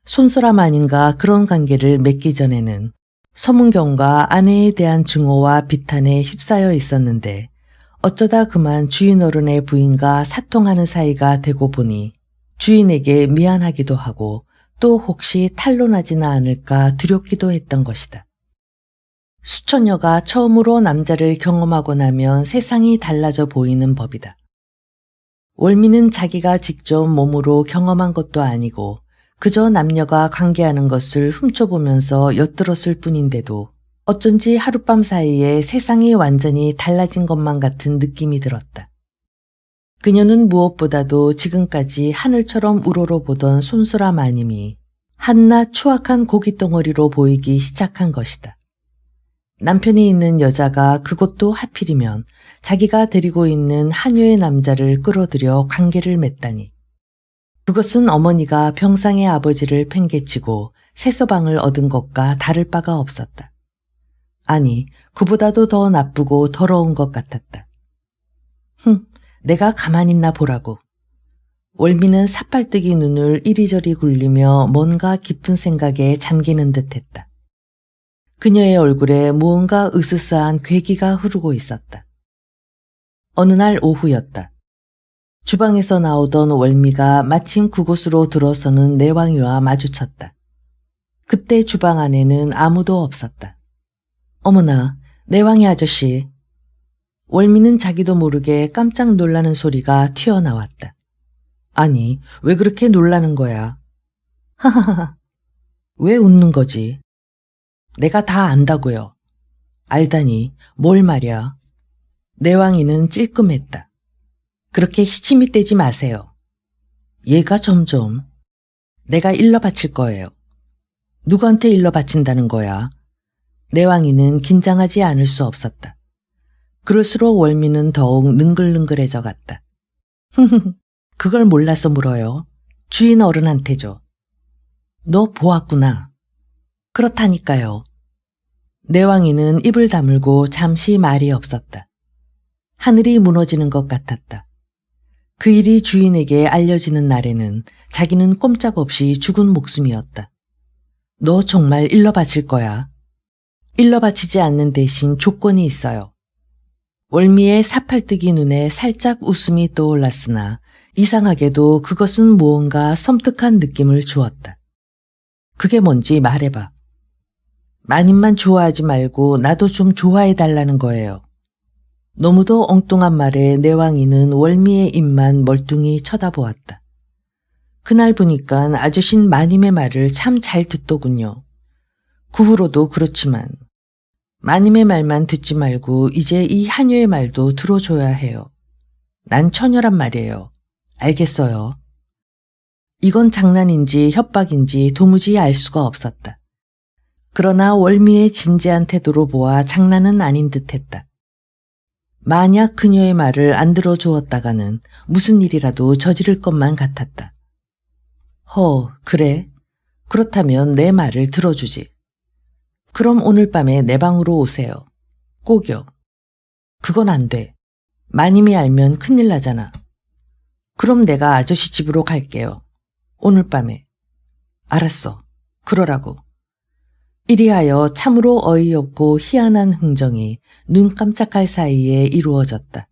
손소람 아닌가 그런 관계를 맺기 전에는 서문경과 아내에 대한 증오와 비탄에 휩싸여 있었는데 어쩌다 그만 주인 어른의 부인과 사통하는 사이가 되고 보니 주인에게 미안하기도 하고 또 혹시 탄로나지는 않을까 두렵기도 했던 것이다. 수천여가 처음으로 남자를 경험하고 나면 세상이 달라져 보이는 법이다. 월미는 자기가 직접 몸으로 경험한 것도 아니고 그저 남녀가 관계하는 것을 훔쳐보면서 엿들었을 뿐인데도 어쩐지 하룻밤 사이에 세상이 완전히 달라진 것만 같은 느낌이 들었다. 그녀는 무엇보다도 지금까지 하늘처럼 우러러보던 손소라 마님이 한낱 추악한 고깃덩어리로 보이기 시작한 것이다. 남편이 있는 여자가 그것도 하필이면 자기가 데리고 있는 한여의 남자를 끌어들여 관계를 맺다니. 그것은 어머니가 병상의 아버지를 팽개치고 새서방을 얻은 것과 다를 바가 없었다. 아니, 그보다도 더 나쁘고 더러운 것 같았다. 내가 가만히 있나 보라고. 월미는 사팔뜨기 눈을 이리저리 굴리며 뭔가 깊은 생각에 잠기는 듯했다. 그녀의 얼굴에 무언가 으스스한 괴기가 흐르고 있었다. 어느 날 오후였다. 주방에서 나오던 월미가 마침 그곳으로 들어서는 내왕이와 마주쳤다. 그때 주방 안에는 아무도 없었다. 어머나, 내왕이 아저씨. 월미는 자기도 모르게 깜짝 놀라는 소리가 튀어나왔다. 아니, 왜 그렇게 놀라는 거야? 하하하. 왜 웃는 거지? 내가 다 안다고요. 알다니, 뭘 말이야. 내왕이는 찔끔했다. 그렇게 시침이 떼지 마세요. 얘가 점점. 내가 일러 바칠 거예요. 누구한테 일러 바친다는 거야? 내왕이는 긴장하지 않을 수 없었다. 그럴수록 월미는 더욱 능글능글해져 갔다. 그걸 몰라서 물어요. 주인 어른한테죠. 너 보았구나. 그렇다니까요. 내왕이는 입을 다물고 잠시 말이 없었다. 하늘이 무너지는 것 같았다. 그 일이 주인에게 알려지는 날에는 자기는 꼼짝없이 죽은 목숨이었다. 너 정말 일러 바칠 거야. 일러 바치지 않는 대신 조건이 있어요. 월미의 사팔뜨기 눈에 살짝 웃음이 떠올랐으나 이상하게도 그것은 무언가 섬뜩한 느낌을 주었다. 그게 뭔지 말해봐. 마님만 좋아하지 말고 나도 좀 좋아해달라는 거예요. 너무도 엉뚱한 말에 내왕이는 월미의 입만 멀뚱히 쳐다보았다. 그날 보니까 아저씨는 마님의 말을 참 잘 듣더군요. 그 후로도 그렇지만 마님의 말만 듣지 말고 이제 이 하녀의 말도 들어줘야 해요. 난 처녀란 말이에요. 알겠어요. 이건 장난인지 협박인지 도무지 알 수가 없었다. 그러나 월미의 진지한 태도로 보아 장난은 아닌 듯했다. 만약 그녀의 말을 안 들어주었다가는 무슨 일이라도 저지를 것만 같았다. 그래? 그렇다면 내 말을 들어주지. 그럼 오늘 밤에 내 방으로 오세요. 꼭요. 그건 안 돼. 마님이 알면 큰일 나잖아. 그럼 내가 아저씨 집으로 갈게요. 오늘 밤에. 알았어. 그러라고. 이리하여 참으로 어이없고 희한한 흥정이 눈 깜짝할 사이에 이루어졌다.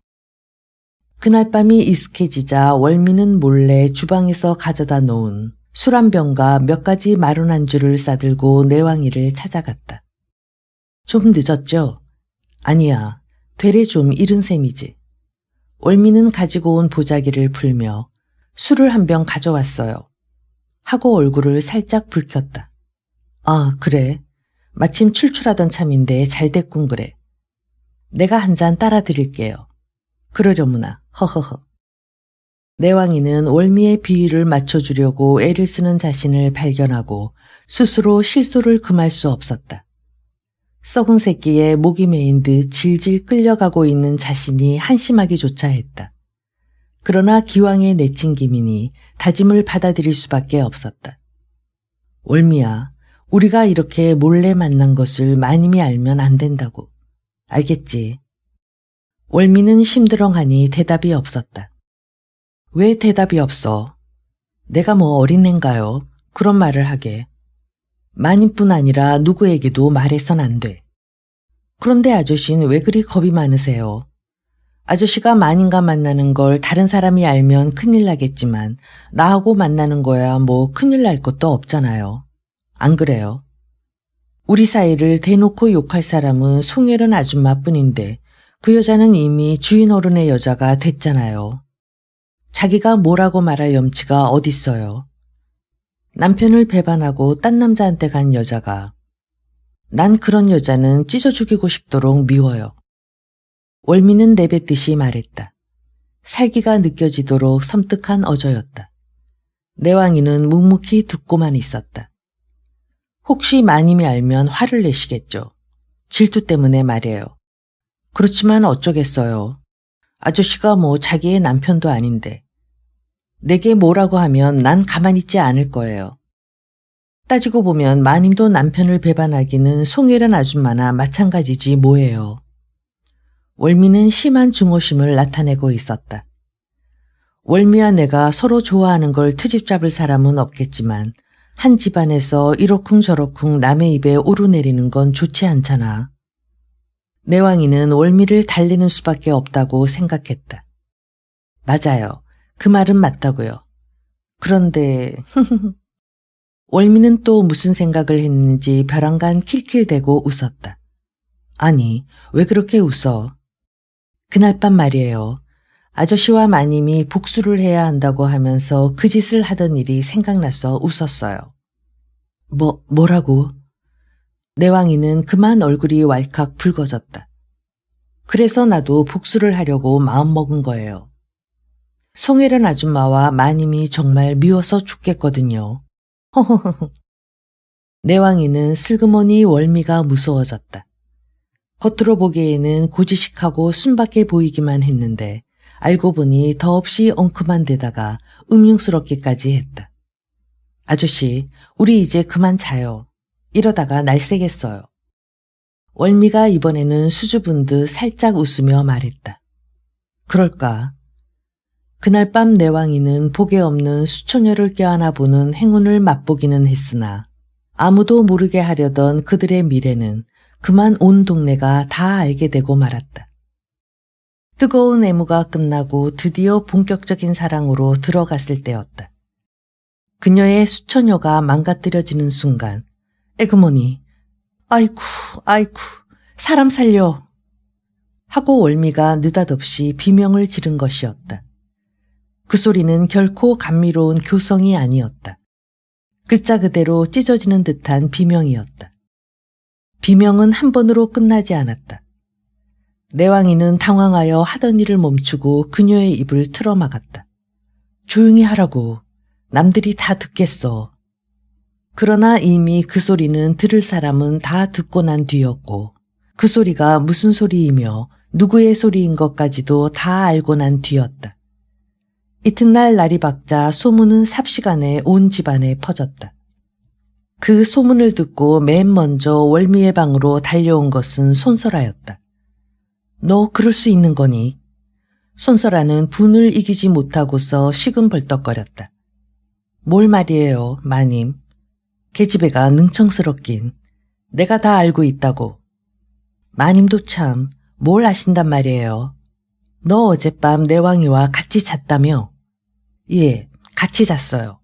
그날 밤이 익숙해지자 월미는 몰래 주방에서 가져다 놓은 술 한 병과 몇 가지 마른 안주를 싸들고 내왕이를 찾아갔다. 좀 늦었죠? 아니야. 되레 좀 이른 셈이지. 월미는 가지고 온 보자기를 풀며 술을 한 병 가져왔어요. 하고 얼굴을 살짝 붉혔다. 아, 그래. 마침 출출하던 참인데 잘 됐군 그래. 내가 한 잔 따라 드릴게요. 그러려무나. 허허허. 내왕이는 월미의 비위를 맞춰주려고 애를 쓰는 자신을 발견하고 스스로 실소를 금할 수 없었다. 썩은 새끼에 목이 메인 듯 질질 끌려가고 있는 자신이 한심하기조차 했다. 그러나 기왕에 내친 김이니 다짐을 받아들일 수밖에 없었다. 월미야, 우리가 이렇게 몰래 만난 것을 마님이 알면 안 된다고. 알겠지? 월미는 심드렁하니 대답이 없었다. 왜 대답이 없어? 내가 뭐 어린애인가요? 그런 말을 하게. 마님뿐 아니라 누구에게도 말해선 안 돼. 그런데 아저씨는 왜 그리 겁이 많으세요? 아저씨가 마님과 만나는 걸 다른 사람이 알면 큰일 나겠지만 나하고 만나는 거야 뭐 큰일 날 것도 없잖아요. 안 그래요? 우리 사이를 대놓고 욕할 사람은 송혜련 아줌마뿐인데 그 여자는 이미 주인 어른의 여자가 됐잖아요. 자기가 뭐라고 말할 염치가 어딨어요. 남편을 배반하고 딴 남자한테 간 여자가. 난 그런 여자는 찢어 죽이고 싶도록 미워요. 월미는 내뱉듯이 말했다. 살기가 느껴지도록 섬뜩한 어조였다. 내왕이는 묵묵히 듣고만 있었다. 혹시 마님이 알면 화를 내시겠죠. 질투 때문에 말이에요. 그렇지만 어쩌겠어요. 아저씨가 뭐 자기의 남편도 아닌데. 내게 뭐라고 하면 난 가만히 있지 않을 거예요. 따지고 보면 마님도 남편을 배반하기는 송혜련 아줌마나 마찬가지지 뭐예요. 월미는 심한 증오심을 나타내고 있었다. 월미와 내가 서로 좋아하는 걸 트집 잡을 사람은 없겠지만 한 집안에서 이러쿵저러쿵 남의 입에 오르내리는 건 좋지 않잖아. 내왕이는 월미를 달래는 수밖에 없다고 생각했다. 맞아요. 그 말은 맞다고요. 그런데 월미는 또 무슨 생각을 했는지 벼랑간 킬킬대고 웃었다. 아니, 왜 그렇게 웃어? 그날 밤 말이에요. 아저씨와 마님이 복수를 해야 한다고 하면서 그 짓을 하던 일이 생각나서 웃었어요. 뭐라고? 내왕이는 그만 얼굴이 왈칵 붉어졌다. 그래서 나도 복수를 하려고 마음먹은 거예요. 송혜련 아줌마와 마님이 정말 미워서 죽겠거든요. 허허허. 내왕이는 슬그머니 월미가 무서워졌다. 겉으로 보기에는 고지식하고 순박해 보이기만 했는데 알고 보니 더없이 엉큼한 데다가 음흉스럽기까지 했다. 아저씨, 우리 이제 그만 자요. 이러다가 날 새겠어요. 월미가 이번에는 수줍은 듯 살짝 웃으며 말했다. 그럴까? 그날 밤 내왕이는 복에 없는 수처녀를 껴안아 보는 행운을 맛보기는 했으나 아무도 모르게 하려던 그들의 미래는 그만 온 동네가 다 알게 되고 말았다. 뜨거운 애무가 끝나고 드디어 본격적인 사랑으로 들어갔을 때였다. 그녀의 수처녀가 망가뜨려지는 순간 에그머니, 아이쿠, 사람 살려 하고 월미가 느닷없이 비명을 지른 것이었다. 그 소리는 결코 감미로운 교성이 아니었다. 글자 그대로 찢어지는 듯한 비명이었다. 비명은 한 번으로 끝나지 않았다. 내왕이는 당황하여 하던 일을 멈추고 그녀의 입을 틀어막았다. 조용히 하라고. 남들이 다 듣겠어. 그러나 이미 그 소리는 들을 사람은 다 듣고 난 뒤였고 그 소리가 무슨 소리이며 누구의 소리인 것까지도 다 알고 난 뒤였다. 이튿날 날이 밝자 소문은 삽시간에 온 집안에 퍼졌다. 그 소문을 듣고 맨 먼저 월미의 방으로 달려온 것은 손설아였다. 너 그럴 수 있는 거니? 손설아는 분을 이기지 못하고서 시금벌떡거렸다. 뭘 말이에요, 마님. 계집애가 능청스럽긴. 내가 다 알고 있다고. 마님도 참 뭘 아신단 말이에요. 너 어젯밤 내왕이와 같이 잤다며? 예, 같이 잤어요.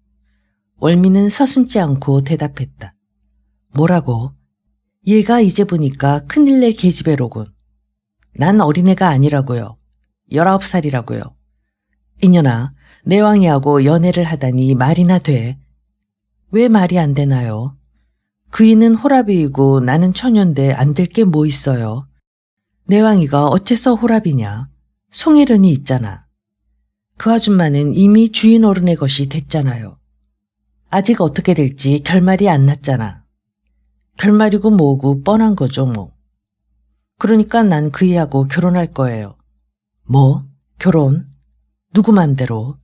월미는 서슴지 않고 대답했다. 뭐라고? 얘가 이제 보니까 큰일 낼 계집애로군. 난 어린애가 아니라고요. 19살이라고요. 이년아, 내왕이하고 연애를 하다니 말이나 돼. 왜 말이 안 되나요? 그이는 호랍이이고 나는 처녀인데 안 될 게 뭐 있어요. 내왕이가 어째서 호랍이냐. 송혜련이 있잖아. 그 아줌마는 이미 주인 어른의 것이 됐잖아요. 아직 어떻게 될지 결말이 안 났잖아. 결말이고 뭐고 뻔한 거죠 뭐. 그러니까 난 그이하고 결혼할 거예요. 뭐? 결혼? 누구 맘대로?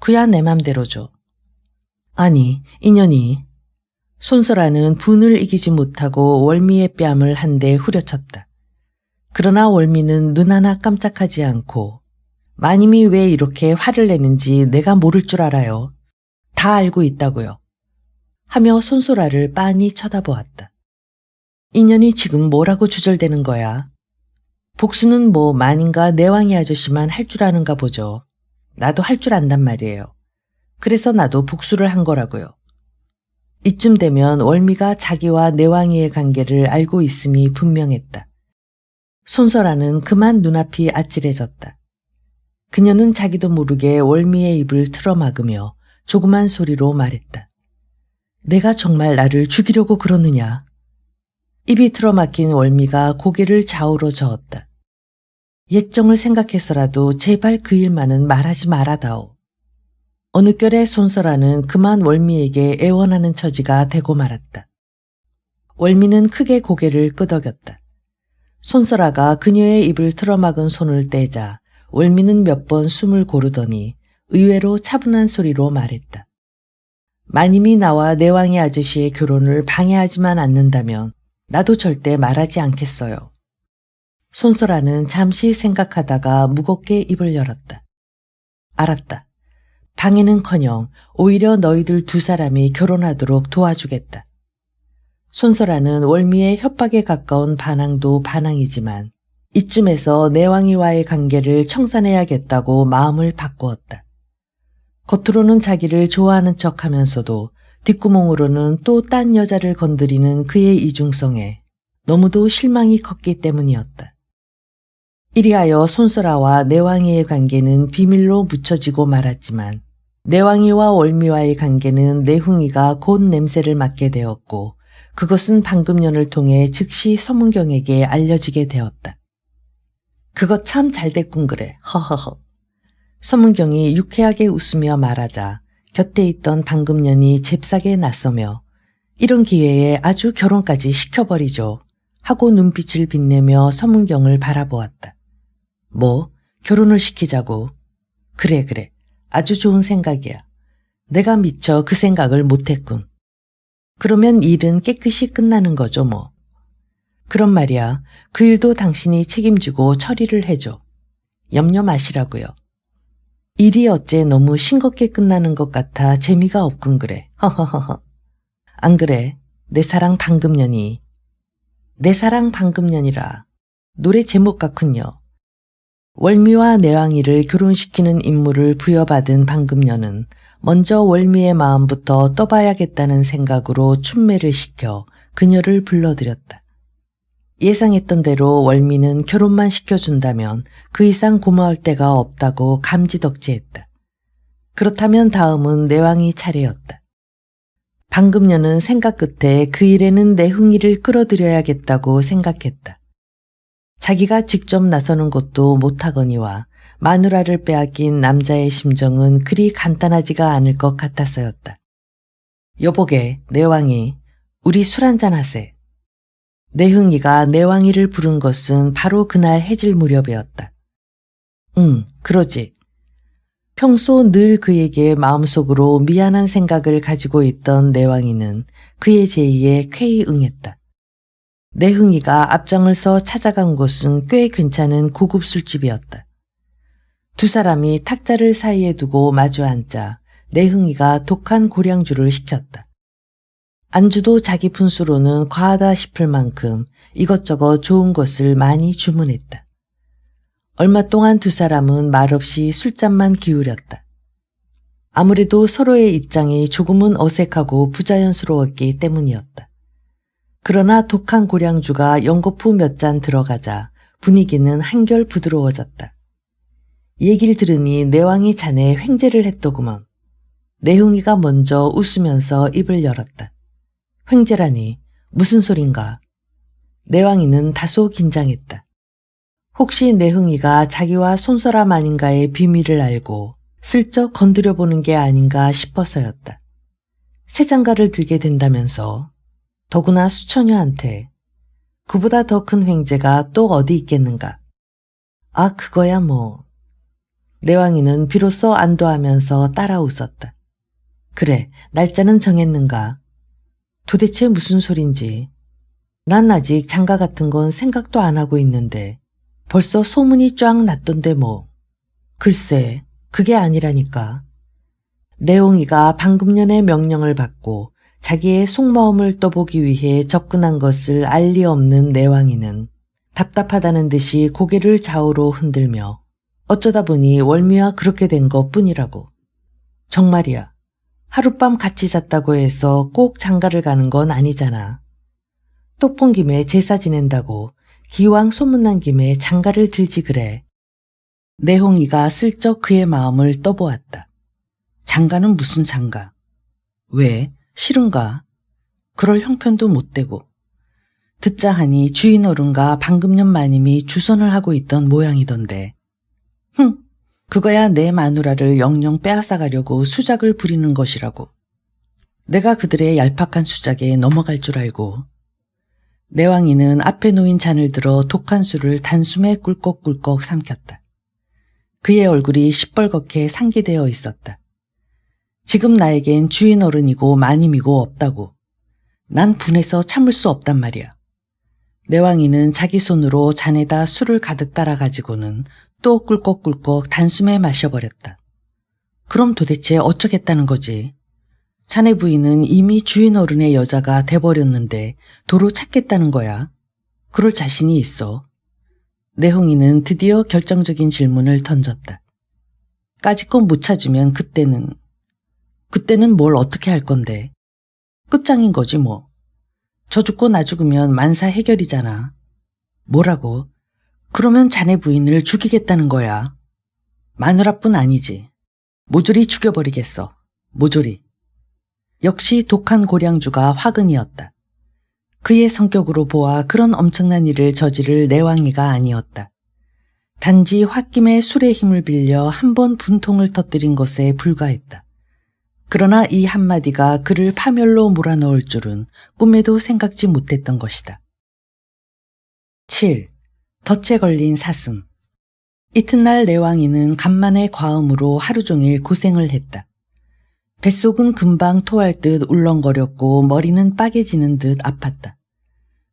그야 내 맘대로죠. 아니, 인연이. 손설아는 분을 이기지 못하고 월미의 뺨을 한 대 후려쳤다. 그러나 월미는 눈 하나 깜짝하지 않고 마님이 왜 이렇게 화를 내는지 내가 모를 줄 알아요. 다 알고 있다고요. 하며 손설아를 빤히 쳐다보았다. 인연이 지금 뭐라고 주절대는 거야? 복수는 뭐 마님과 내왕이 아저씨만 할 줄 아는가 보죠. 나도 할 줄 안단 말이에요. 그래서 나도 복수를 한 거라고요. 이쯤 되면 월미가 자기와 내왕이의 관계를 알고 있음이 분명했다. 손설아는 그만 눈앞이 아찔해졌다. 그녀는 자기도 모르게 월미의 입을 틀어막으며 조그만 소리로 말했다. 내가 정말 나를 죽이려고 그러느냐? 입이 틀어막힌 월미가 고개를 좌우로 저었다. 옛정을 생각해서라도 제발 그 일만은 말하지 말아다오. 어느 결에 손설아는 그만 월미에게 애원하는 처지가 되고 말았다. 월미는 크게 고개를 끄덕였다. 손설아가 그녀의 입을 틀어막은 손을 떼자 월미는 몇 번 숨을 고르더니 의외로 차분한 소리로 말했다. 마님이 나와 내왕이 아저씨의 결혼을 방해하지만 않는다면 나도 절대 말하지 않겠어요. 손설아는 잠시 생각하다가 무겁게 입을 열었다. 알았다. 방해는커녕 오히려 너희들 두 사람이 결혼하도록 도와주겠다. 손설아는 월미의 협박에 가까운 반항도 반항이지만 이쯤에서 내왕이와의 관계를 청산해야겠다고 마음을 바꾸었다. 겉으로는 자기를 좋아하는 척하면서도 뒷구멍으로는 또 딴 여자를 건드리는 그의 이중성에 너무도 실망이 컸기 때문이었다. 이리하여 손설아와 내왕이의 관계는 비밀로 묻혀지고 말았지만 내왕이와 월미와의 관계는 내흥이가 곧 냄새를 맡게 되었고 그것은 방금년을 통해 즉시 서문경에게 알려지게 되었다. 그거 참 잘됐군 그래. 허허허. 서문경이 유쾌하게 웃으며 말하자 곁에 있던 방금년이 잽싸게 나서며 이런 기회에 아주 결혼까지 시켜버리죠. 하고 눈빛을 빛내며 서문경을 바라보았다. 뭐? 결혼을 시키자고? 그래. 아주 좋은 생각이야. 내가 미처 그 생각을 못했군. 그러면 일은 깨끗이 끝나는 거죠 뭐. 그런 말이야. 그 일도 당신이 책임지고 처리를 해줘. 염려 마시라고요. 일이 어째 너무 싱겁게 끝나는 것 같아 재미가 없군 그래. 허허허허. 안 그래? 내 사랑 방금년이. 내 사랑 방금년이라. 노래 제목 같군요. 월미와 내왕이를 결혼시키는 임무를 부여받은 방금년은 먼저 월미의 마음부터 떠봐야겠다는 생각으로 춘매를 시켜 그녀를 불러들였다. 예상했던 대로 월미는 결혼만 시켜준다면 그 이상 고마울 데가 없다고 감지덕지했다. 그렇다면 다음은 내왕이 차례였다. 방금년은 생각 끝에 그 일에는 내흥이를 끌어들여야겠다고 생각했다. 자기가 직접 나서는 것도 못하거니와 마누라를 빼앗긴 남자의 심정은 그리 간단하지가 않을 것 같아서였다. 여보게, 내왕이, 우리 술 한잔 하세. 내흥이가 내왕이를 부른 것은 바로 그날 해질 무렵이었다. 그러지. 평소 늘 그에게 마음속으로 미안한 생각을 가지고 있던 내왕이는 그의 제의에 쾌히 응했다. 내흥이가 앞장을 서 찾아간 곳은 꽤 괜찮은 고급 술집이었다. 두 사람이 탁자를 사이에 두고 마주 앉자 내흥이가 독한 고량주를 시켰다. 안주도 자기 분수로는 과하다 싶을 만큼 이것저것 좋은 것을 많이 주문했다. 얼마 동안 두 사람은 말없이 술잔만 기울였다. 아무래도 서로의 입장이 조금은 어색하고 부자연스러웠기 때문이었다. 그러나 독한 고량주가 연거푸 몇 잔 들어가자 분위기는 한결 부드러워졌다. 얘기를 들으니 내왕이 자네 횡재를 했더구먼. 내흥이가 먼저 웃으면서 입을 열었다. 횡재라니 무슨 소린가? 내왕이는 다소 긴장했다. 혹시 내흥이가 자기와 손서람 아닌가의 비밀을 알고 슬쩍 건드려보는 게 아닌가 싶어서였다. 새 장가를 들게 된다면서 더구나 수처녀한테 그보다 더 큰 횡재가 또 어디 있겠는가? 아, 그거야 뭐. 내왕이는 비로소 안도하면서 따라 웃었다. 그래, 날짜는 정했는가? 도대체 무슨 소린지. 난 아직 장가 같은 건 생각도 안 하고 있는데 벌써 소문이 쫙 났던데 뭐. 글쎄, 그게 아니라니까. 내옹이가 방금년의 명령을 받고 자기의 속마음을 떠보기 위해 접근한 것을 알 리 없는 내왕이는 답답하다는 듯이 고개를 좌우로 흔들며 어쩌다 보니 월미와 그렇게 된 것뿐이라고. 정말이야. 하룻밤 같이 잤다고 해서 꼭 장가를 가는 건 아니잖아. 똑본 김에 제사 지낸다고 기왕 소문난 김에 장가를 들지 그래. 내홍이가 슬쩍 그의 마음을 떠보았다. 장가는 무슨 장가? 왜? 싫은가? 그럴 형편도 못 되고. 듣자 하니 주인 어른과 방금년 마님이 주선을 하고 있던 모양이던데. 그거야 내 마누라를 영영 빼앗아가려고 수작을 부리는 것이라고. 내가 그들의 얄팍한 수작에 넘어갈 줄 알고. 내왕이는 앞에 놓인 잔을 들어 독한 술을 단숨에 꿀꺽꿀꺽 삼켰다. 그의 얼굴이 시뻘겋게 상기되어 있었다. 지금 나에겐 주인 어른이고 마님이고 없다고. 난 분해서 참을 수 없단 말이야. 내왕이는 자기 손으로 잔에다 술을 가득 따라가지고는 또 꿀꺽꿀꺽 단숨에 마셔버렸다. 그럼 도대체 어쩌겠다는 거지? 자네 부인은 이미 주인 어른의 여자가 돼버렸는데 도로 찾겠다는 거야. 그럴 자신이 있어. 내홍이는 드디어 결정적인 질문을 던졌다. 까짓것 못 찾으면 그때는 뭘 어떻게 할 건데? 끝장인 거지 뭐. 저 죽고 나 죽으면 만사 해결이잖아. 뭐라고? 그러면 자네 부인을 죽이겠다는 거야. 마누라뿐 아니지. 모조리 죽여버리겠어. 모조리. 역시 독한 고량주가 화근이었다. 그의 성격으로 보아 그런 엄청난 일을 저지를 내왕이가 아니었다. 단지 홧김에 술의 힘을 빌려 한 번 분통을 터뜨린 것에 불과했다. 그러나 이 한마디가 그를 파멸로 몰아넣을 줄은 꿈에도 생각지 못했던 것이다. 7. 덫에 걸린 사슴. 이튿날 내왕이는 간만에 과음으로 하루 종일 고생을 했다. 뱃속은 금방 토할 듯 울렁거렸고 머리는 빠개지는 듯 아팠다.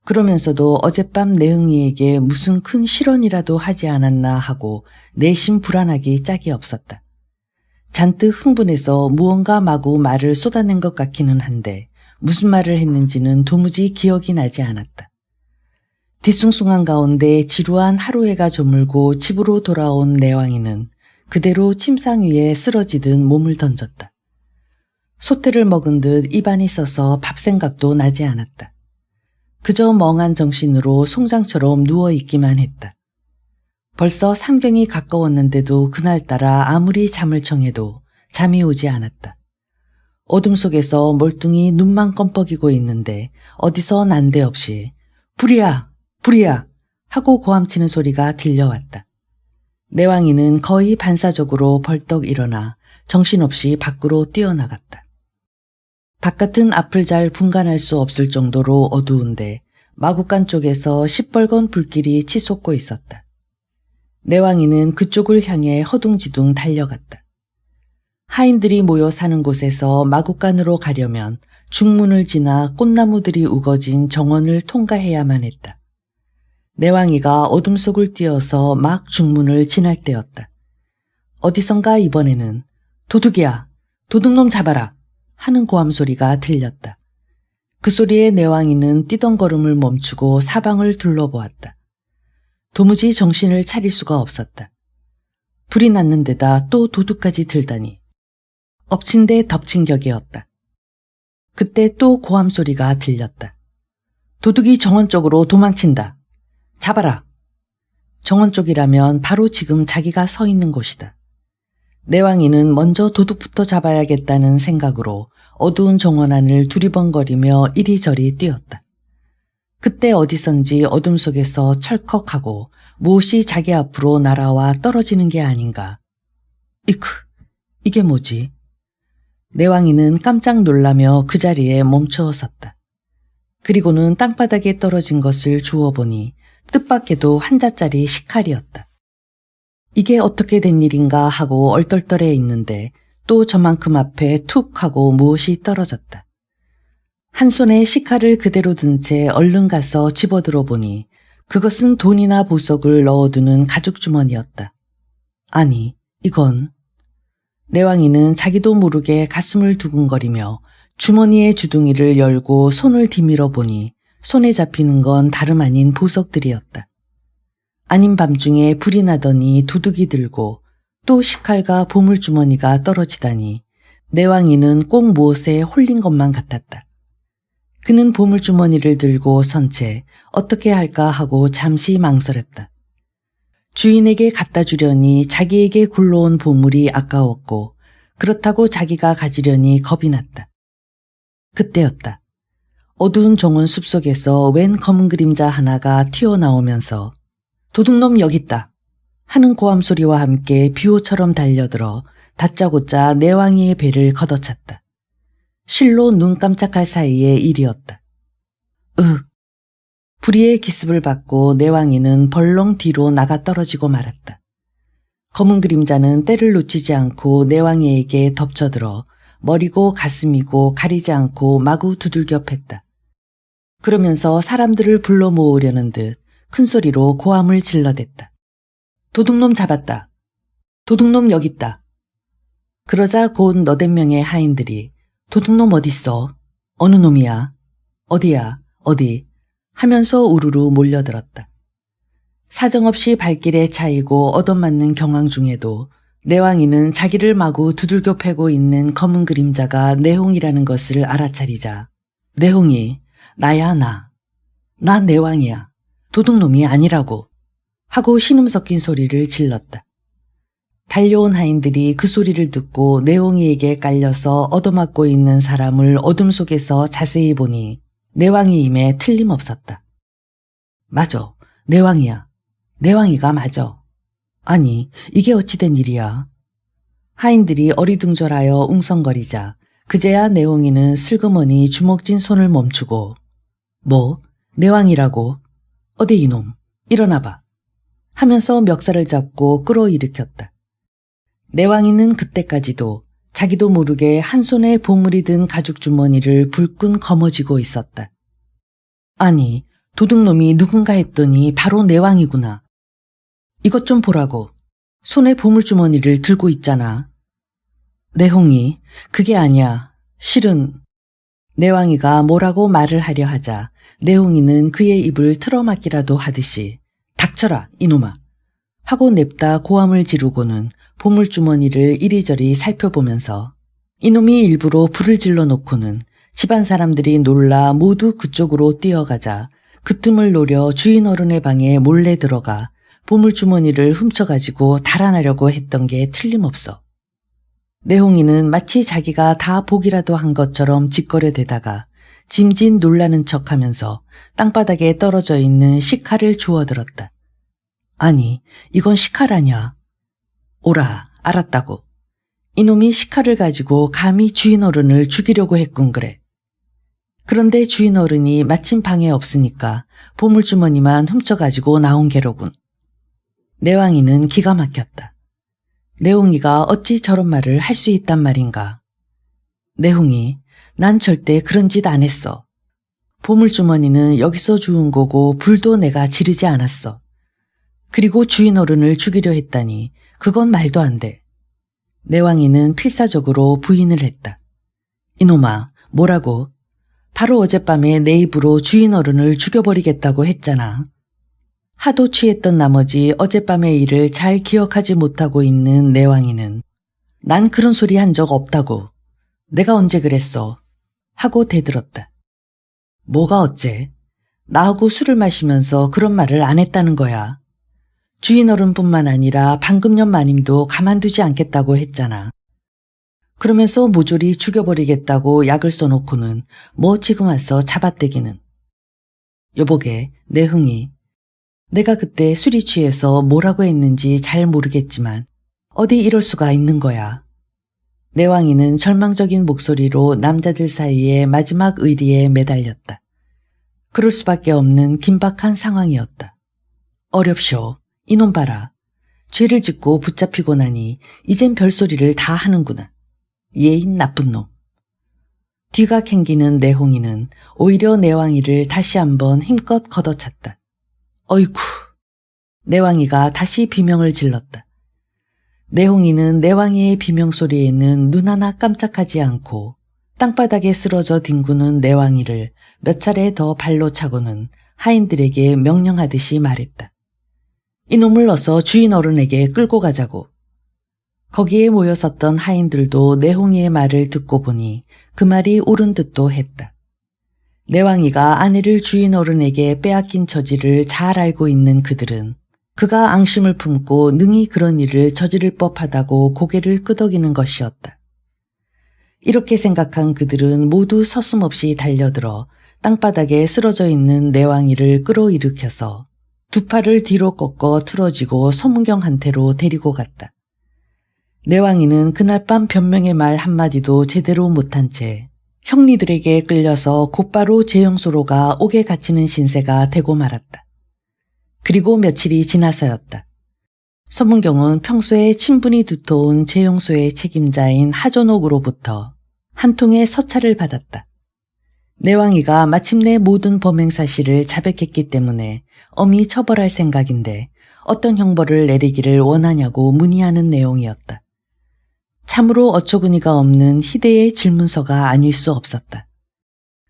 그러면서도 어젯밤 내흥이에게 무슨 큰 실언이라도 하지 않았나 하고 내심 불안하기 짝이 없었다. 잔뜩 흥분해서 무언가 마구 말을 쏟아낸 것 같기는 한데 무슨 말을 했는지는 도무지 기억이 나지 않았다. 뒤숭숭한 가운데 지루한 하루해가 저물고 집으로 돌아온 내왕이는 그대로 침상 위에 쓰러지듯 몸을 던졌다. 소태를 먹은 듯 입안이 써서 밥 생각도 나지 않았다. 그저 멍한 정신으로 송장처럼 누워있기만 했다. 벌써 삼경이 가까웠는데도 그날따라 아무리 잠을 청해도 잠이 오지 않았다. 어둠 속에서 멀뚱히 눈만 껌뻑이고 있는데 어디서 난데없이 불이야! 불이야! 하고 고함치는 소리가 들려왔다. 내왕이는 거의 반사적으로 벌떡 일어나 정신없이 밖으로 뛰어나갔다. 바깥은 앞을 잘 분간할 수 없을 정도로 어두운데 마구간 쪽에서 시뻘건 불길이 치솟고 있었다. 내왕이는 그쪽을 향해 허둥지둥 달려갔다. 하인들이 모여 사는 곳에서 마구간으로 가려면 중문을 지나 꽃나무들이 우거진 정원을 통과해야만 했다. 내왕이가 어둠 속을 뛰어서 막 중문을 지날 때였다. 어디선가 이번에는 도둑이야! 도둑놈 잡아라! 하는 고함소리가 들렸다. 그 소리에 내왕이는 뛰던 걸음을 멈추고 사방을 둘러보았다. 도무지 정신을 차릴 수가 없었다. 불이 났는 데다 또 도둑까지 들다니. 엎친 데 덮친 격이었다. 그때 또 고함소리가 들렸다. 도둑이 정원 쪽으로 도망친다. 잡아라. 정원 쪽이라면 바로 지금 자기가 서 있는 곳이다. 내왕이는 먼저 도둑부터 잡아야겠다는 생각으로 어두운 정원 안을 두리번거리며 이리저리 뛰었다. 그때 어디선지 어둠 속에서 철컥하고 무엇이 자기 앞으로 날아와 떨어지는 게 아닌가. 이크, 이게 뭐지? 내왕이는 깜짝 놀라며 그 자리에 멈추어 섰다. 그리고는 땅바닥에 떨어진 것을 주워보니 뜻밖에도 한 자짜리 식칼이었다. 이게 어떻게 된 일인가 하고 얼떨떨해 있는데 또 저만큼 앞에 툭 하고 무엇이 떨어졌다. 한 손에 식칼을 그대로 든 채 얼른 가서 집어들어 보니 그것은 돈이나 보석을 넣어두는 가죽주머니였다. 아니, 이건... 내왕이는 자기도 모르게 가슴을 두근거리며 주머니의 주둥이를 열고 손을 디밀어 보니 손에 잡히는 건 다름 아닌 보석들이었다. 아닌 밤중에 불이 나더니 도둑이 들고 또 식칼과 보물주머니가 떨어지다니 내왕이는 꼭 무엇에 홀린 것만 같았다. 그는 보물주머니를 들고 선 채 어떻게 할까 하고 잠시 망설였다. 주인에게 갖다 주려니 자기에게 굴러온 보물이 아까웠고 그렇다고 자기가 가지려니 겁이 났다. 그때였다. 어두운 정원 숲속에서 웬 검은 그림자 하나가 튀어나오면서 도둑놈 여기 있다 하는 고함소리와 함께 뷰호처럼 달려들어 다짜고짜 내왕이의 배를 걷어찼다. 실로 눈 깜짝할 사이의 일이었다. 불의의 기습을 받고 내왕이는 벌렁 뒤로 나가 떨어지고 말았다. 검은 그림자는 때를 놓치지 않고 내왕이에게 덮쳐들어 머리고 가슴이고 가리지 않고 마구 두들겨 팼다. 그러면서 사람들을 불러 모으려는 듯 큰 소리로 고함을 질러댔다. 도둑놈 잡았다. 도둑놈 여기 있다. 그러자 곧 너댓 명의 하인들이 도둑놈 어딨어? 어느 놈이야? 어디야? 어디? 하면서 우르르 몰려들었다. 사정없이 발길에 차이고 얻어맞는 경황 중에도 내왕이는 자기를 마구 두들겨 패고 있는 검은 그림자가 내홍이라는 것을 알아차리자 내홍이 나야 나 내왕이야. 도둑놈이 아니라고 하고 신음 섞인 소리를 질렀다. 달려온 하인들이 그 소리를 듣고 내홍이에게 깔려서 얻어맞고 있는 사람을 어둠 속에서 자세히 보니 내왕이임에 틀림없었다. 맞아, 내왕이야. 내왕이가 맞아. 아니, 이게 어찌된 일이야. 하인들이 어리둥절하여 웅성거리자 그제야 내홍이는 슬그머니 주먹진 손을 멈추고 뭐? 내왕이라고? 어디 이놈, 일어나봐 하면서 멱살을 잡고 끌어일으켰다. 내왕이는 그때까지도 자기도 모르게 한 손에 보물이 든 가죽 주머니를 불끈 거머쥐고 있었다. 아니, 도둑놈이 누군가 했더니 바로 내왕이구나. 이것 좀 보라고. 손에 보물주머니를 들고 있잖아. 내홍이, 그게 아니야. 실은. 내왕이가 뭐라고 말을 하려 하자 내홍이는 그의 입을 틀어막기라도 하듯이 닥쳐라 이놈아 하고 냅다 고함을 지르고는 보물주머니를 이리저리 살펴보면서 이놈이 일부러 불을 질러 놓고는 집안 사람들이 놀라 모두 그쪽으로 뛰어가자 그 틈을 노려 주인 어른의 방에 몰래 들어가 보물주머니를 훔쳐가지고 달아나려고 했던 게 틀림없어. 내홍이는 마치 자기가 다 보기라도 한 것처럼 짓거려대다가 짐짓 놀라는 척하면서 땅바닥에 떨어져 있는 식칼을 주워들었다. 아니, 이건 식칼 아니야. 오라, 알았다고. 이놈이 식칼을 가지고 감히 주인 어른을 죽이려고 했군 그래. 그런데 주인 어른이 마침 방에 없으니까 보물주머니만 훔쳐가지고 나온 게로군. 내왕이는 기가 막혔다. 내홍이가 어찌 저런 말을 할 수 있단 말인가. 내홍이, 난 절대 그런 짓 안 했어. 보물주머니는 여기서 주운 거고 불도 내가 지르지 않았어. 그리고 주인 어른을 죽이려 했다니 그건 말도 안 돼. 내왕이는 필사적으로 부인을 했다. 이놈아, 뭐라고? 바로 어젯밤에 내 입으로 주인 어른을 죽여버리겠다고 했잖아. 하도 취했던 나머지 어젯밤의 일을 잘 기억하지 못하고 있는 내왕이는 난 그런 소리 한 적 없다고. 내가 언제 그랬어? 하고 대들었다. 뭐가 어째? 나하고 술을 마시면서 그런 말을 안 했다는 거야. 주인 어른뿐만 아니라 방금 전 마님도 가만두지 않겠다고 했잖아. 그러면서 모조리 죽여버리겠다고 약을 써놓고는 뭐 지금 와서 잡아떼기는. 여보게, 내흥이. 내가 그때 술이 취해서 뭐라고 했는지 잘 모르겠지만 어디 이럴 수가 있는 거야. 내왕이는 절망적인 목소리로 남자들 사이에 마지막 의리에 매달렸다. 그럴 수밖에 없는 긴박한 상황이었다. 어렵쇼. 이놈 봐라. 죄를 짓고 붙잡히고 나니 이젠 별소리를 다 하는구나. 예인 나쁜 놈. 뒤가 캥기는 내홍이는 오히려 내왕이를 다시 한번 힘껏 걷어찼다. 어이쿠. 내왕이가 다시 비명을 질렀다. 내홍이는 내왕이의 비명소리에는 눈 하나 깜짝하지 않고 땅바닥에 쓰러져 뒹구는 내왕이를 몇 차례 더 발로 차고는 하인들에게 명령하듯이 말했다. 이놈을 어서 주인 어른에게 끌고 가자고. 거기에 모여섰던 하인들도 내홍이의 말을 듣고 보니 그 말이 옳은 듯도 했다. 내왕이가 아내를 주인 어른에게 빼앗긴 처지를 잘 알고 있는 그들은 그가 앙심을 품고 능히 그런 일을 저지를 법하다고 고개를 끄덕이는 것이었다. 이렇게 생각한 그들은 모두 서슴없이 달려들어 땅바닥에 쓰러져 있는 내왕이를 끌어일으켜서 두 팔을 뒤로 꺾어 틀어지고 서문경한테로 데리고 갔다. 내왕이는 그날 밤 변명의 말 한마디도 제대로 못한 채 형리들에게 끌려서 곧바로 재형소로가 옥에 갇히는 신세가 되고 말았다. 그리고 며칠이 지나서였다. 서문경은 평소에 친분이 두터운 재형소의 책임자인 하전옥으로부터 한 통의 서찰을 받았다. 내왕이가 마침내 모든 범행 사실을 자백했기 때문에 엄히 처벌할 생각인데 어떤 형벌을 내리기를 원하냐고 문의하는 내용이었다. 참으로 어처구니가 없는 희대의 질문서가 아닐 수 없었다.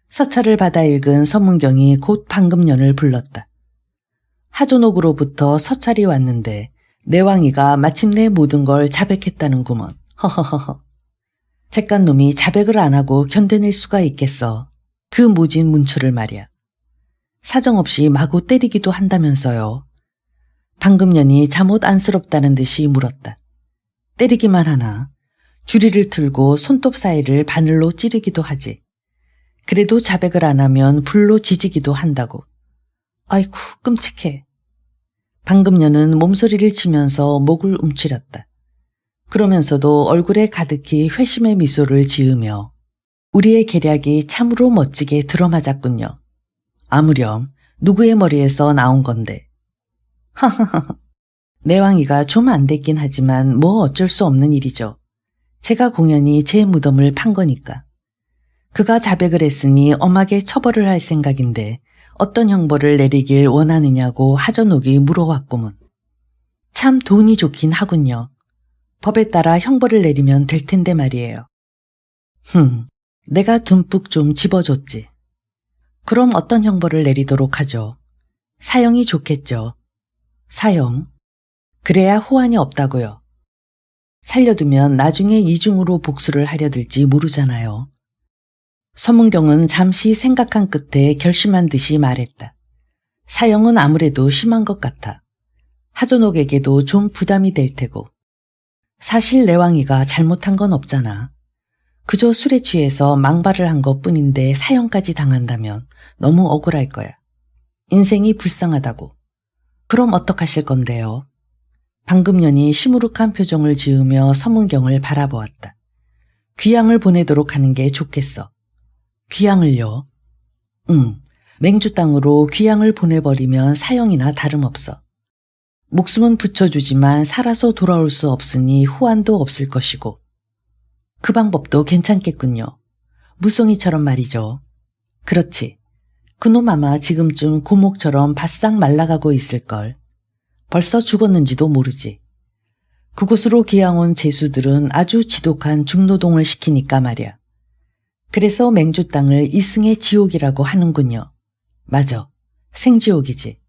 서찰을 받아 읽은 서문경이 곧 방금년을 불렀다. 하존옥으로부터 서찰이 왔는데 내왕이가 마침내 모든 걸 자백했다는구먼. 허허허허. 잿간놈이 자백을 안 하고 견뎌낼 수가 있겠어. 그 모진 문초를 말이야. 사정없이 마구 때리기도 한다면서요. 방금년이 잠옷 안쓰럽다는 듯이 물었다. 때리기만 하나. 주리를 틀고 손톱 사이를 바늘로 찌르기도 하지. 그래도 자백을 안 하면 불로 지지기도 한다고. 아이쿠 끔찍해. 방금년은 몸소리를 치면서 목을 움츠렸다. 그러면서도 얼굴에 가득히 회심의 미소를 지으며 우리의 계략이 참으로 멋지게 들어맞았군요. 아무렴 누구의 머리에서 나온 건데. 하하하. 내왕이가 좀 안 됐긴 하지만 뭐 어쩔 수 없는 일이죠. 제가 공연히 제 무덤을 판 거니까. 그가 자백을 했으니 엄하게 처벌을 할 생각인데 어떤 형벌을 내리길 원하느냐고 하전옥이 물어왔구먼. 참 돈이 좋긴 하군요. 법에 따라 형벌을 내리면 될 텐데 말이에요. 내가 듬뿍 좀 집어줬지. 그럼 어떤 형벌을 내리도록 하죠? 사형이 좋겠죠. 사형? 그래야 후환이 없다고요. 살려두면 나중에 이중으로 복수를 하려 들지 모르잖아요. 서문경은 잠시 생각한 끝에 결심한 듯이 말했다. 사형은 아무래도 심한 것 같아. 하전옥에게도 좀 부담이 될 테고. 사실 내왕이가 잘못한 건 없잖아. 그저 술에 취해서 망발을 한 것뿐인데 사형까지 당한다면 너무 억울할 거야. 인생이 불쌍하다고. 그럼 어떡하실 건데요? 방금년이 시무룩한 표정을 지으며 서문경을 바라보았다. 귀양을 보내도록 하는 게 좋겠어. 귀양을요? 맹주 땅으로 귀양을 보내버리면 사형이나 다름없어. 목숨은 붙여주지만 살아서 돌아올 수 없으니 후환도 없을 것이고. 그 방법도 괜찮겠군요. 무성이처럼 말이죠. 그렇지. 그놈 아마 지금쯤 고목처럼 바싹 말라가고 있을걸. 벌써 죽었는지도 모르지. 그곳으로 기양온 죄수들은 아주 지독한 중노동을 시키니까 말이야. 그래서 맹주 땅을 이승의 지옥이라고 하는군요. 맞아. 생지옥이지.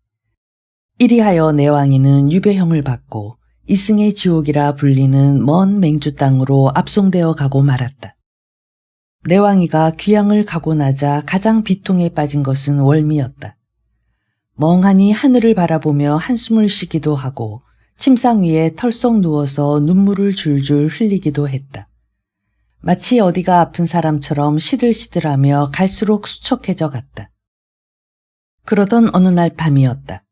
이리하여 내왕이는 유배형을 받고 이승의 지옥이라 불리는 먼 맹주 땅으로 압송되어 가고 말았다. 내왕이가 귀양을 가고 나자 가장 비통에 빠진 것은 월미였다. 멍하니 하늘을 바라보며 한숨을 쉬기도 하고 침상 위에 털썩 누워서 눈물을 줄줄 흘리기도 했다. 마치 어디가 아픈 사람처럼 시들시들하며 갈수록 수척해져 갔다. 그러던 어느 날 밤이었다.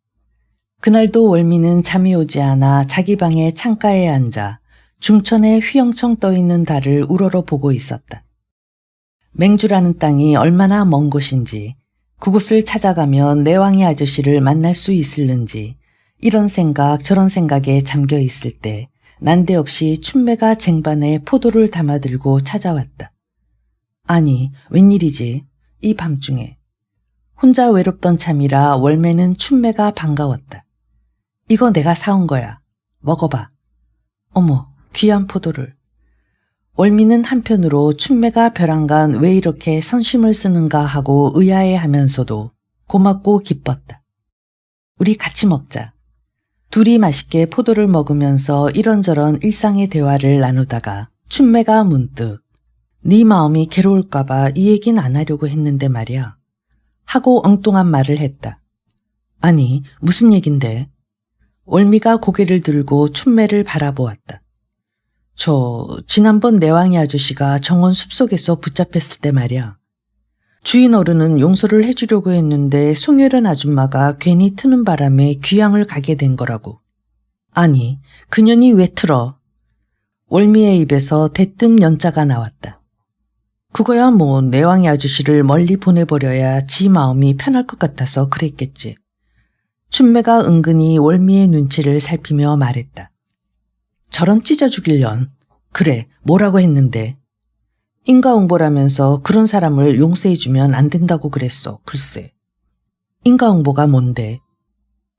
그날도 월미는 잠이 오지 않아 자기 방의 창가에 앉아 중천에 휘영청 떠있는 달을 우러러 보고 있었다. 맹주라는 땅이 얼마나 먼 곳인지, 그곳을 찾아가면 내왕이 아저씨를 만날 수 있을는지, 이런 생각 저런 생각에 잠겨 있을 때 난데없이 춘매가 쟁반에 포도를 담아들고 찾아왔다. 아니, 웬일이지? 이 밤중에. 혼자 외롭던 참이라 월매는 춘매가 반가웠다. 이거 내가 사온 거야. 먹어봐. 어머, 귀한 포도를. 월미는 한편으로 춘매가 벼랑간 왜 이렇게 선심을 쓰는가 하고 의아해하면서도 고맙고 기뻤다. 우리 같이 먹자. 둘이 맛있게 포도를 먹으면서 이런저런 일상의 대화를 나누다가 춘매가 문득 네 마음이 괴로울까봐 이 얘긴 안 하려고 했는데 말이야. 하고 엉뚱한 말을 했다. 아니, 무슨 얘긴데? 월미가 고개를 들고 춘매를 바라보았다. 지난번 내왕이 아저씨가 정원 숲속에서 붙잡혔을 때 말이야. 주인 어른은 용서를 해주려고 했는데 송혜련 아줌마가 괜히 트는 바람에 귀양을 가게 된 거라고. 아니, 그년이 왜 틀어? 월미의 입에서 대뜸 연자가 나왔다. 그거야 뭐 내왕이 아저씨를 멀리 보내버려야 지 마음이 편할 것 같아서 그랬겠지. 춘매가 은근히 월미의 눈치를 살피며 말했다. 저런 찢어 죽일련. 그래, 뭐라고 했는데. 인과응보라면서 그런 사람을 용서해주면 안 된다고 그랬어, 글쎄. 인과응보가 뭔데?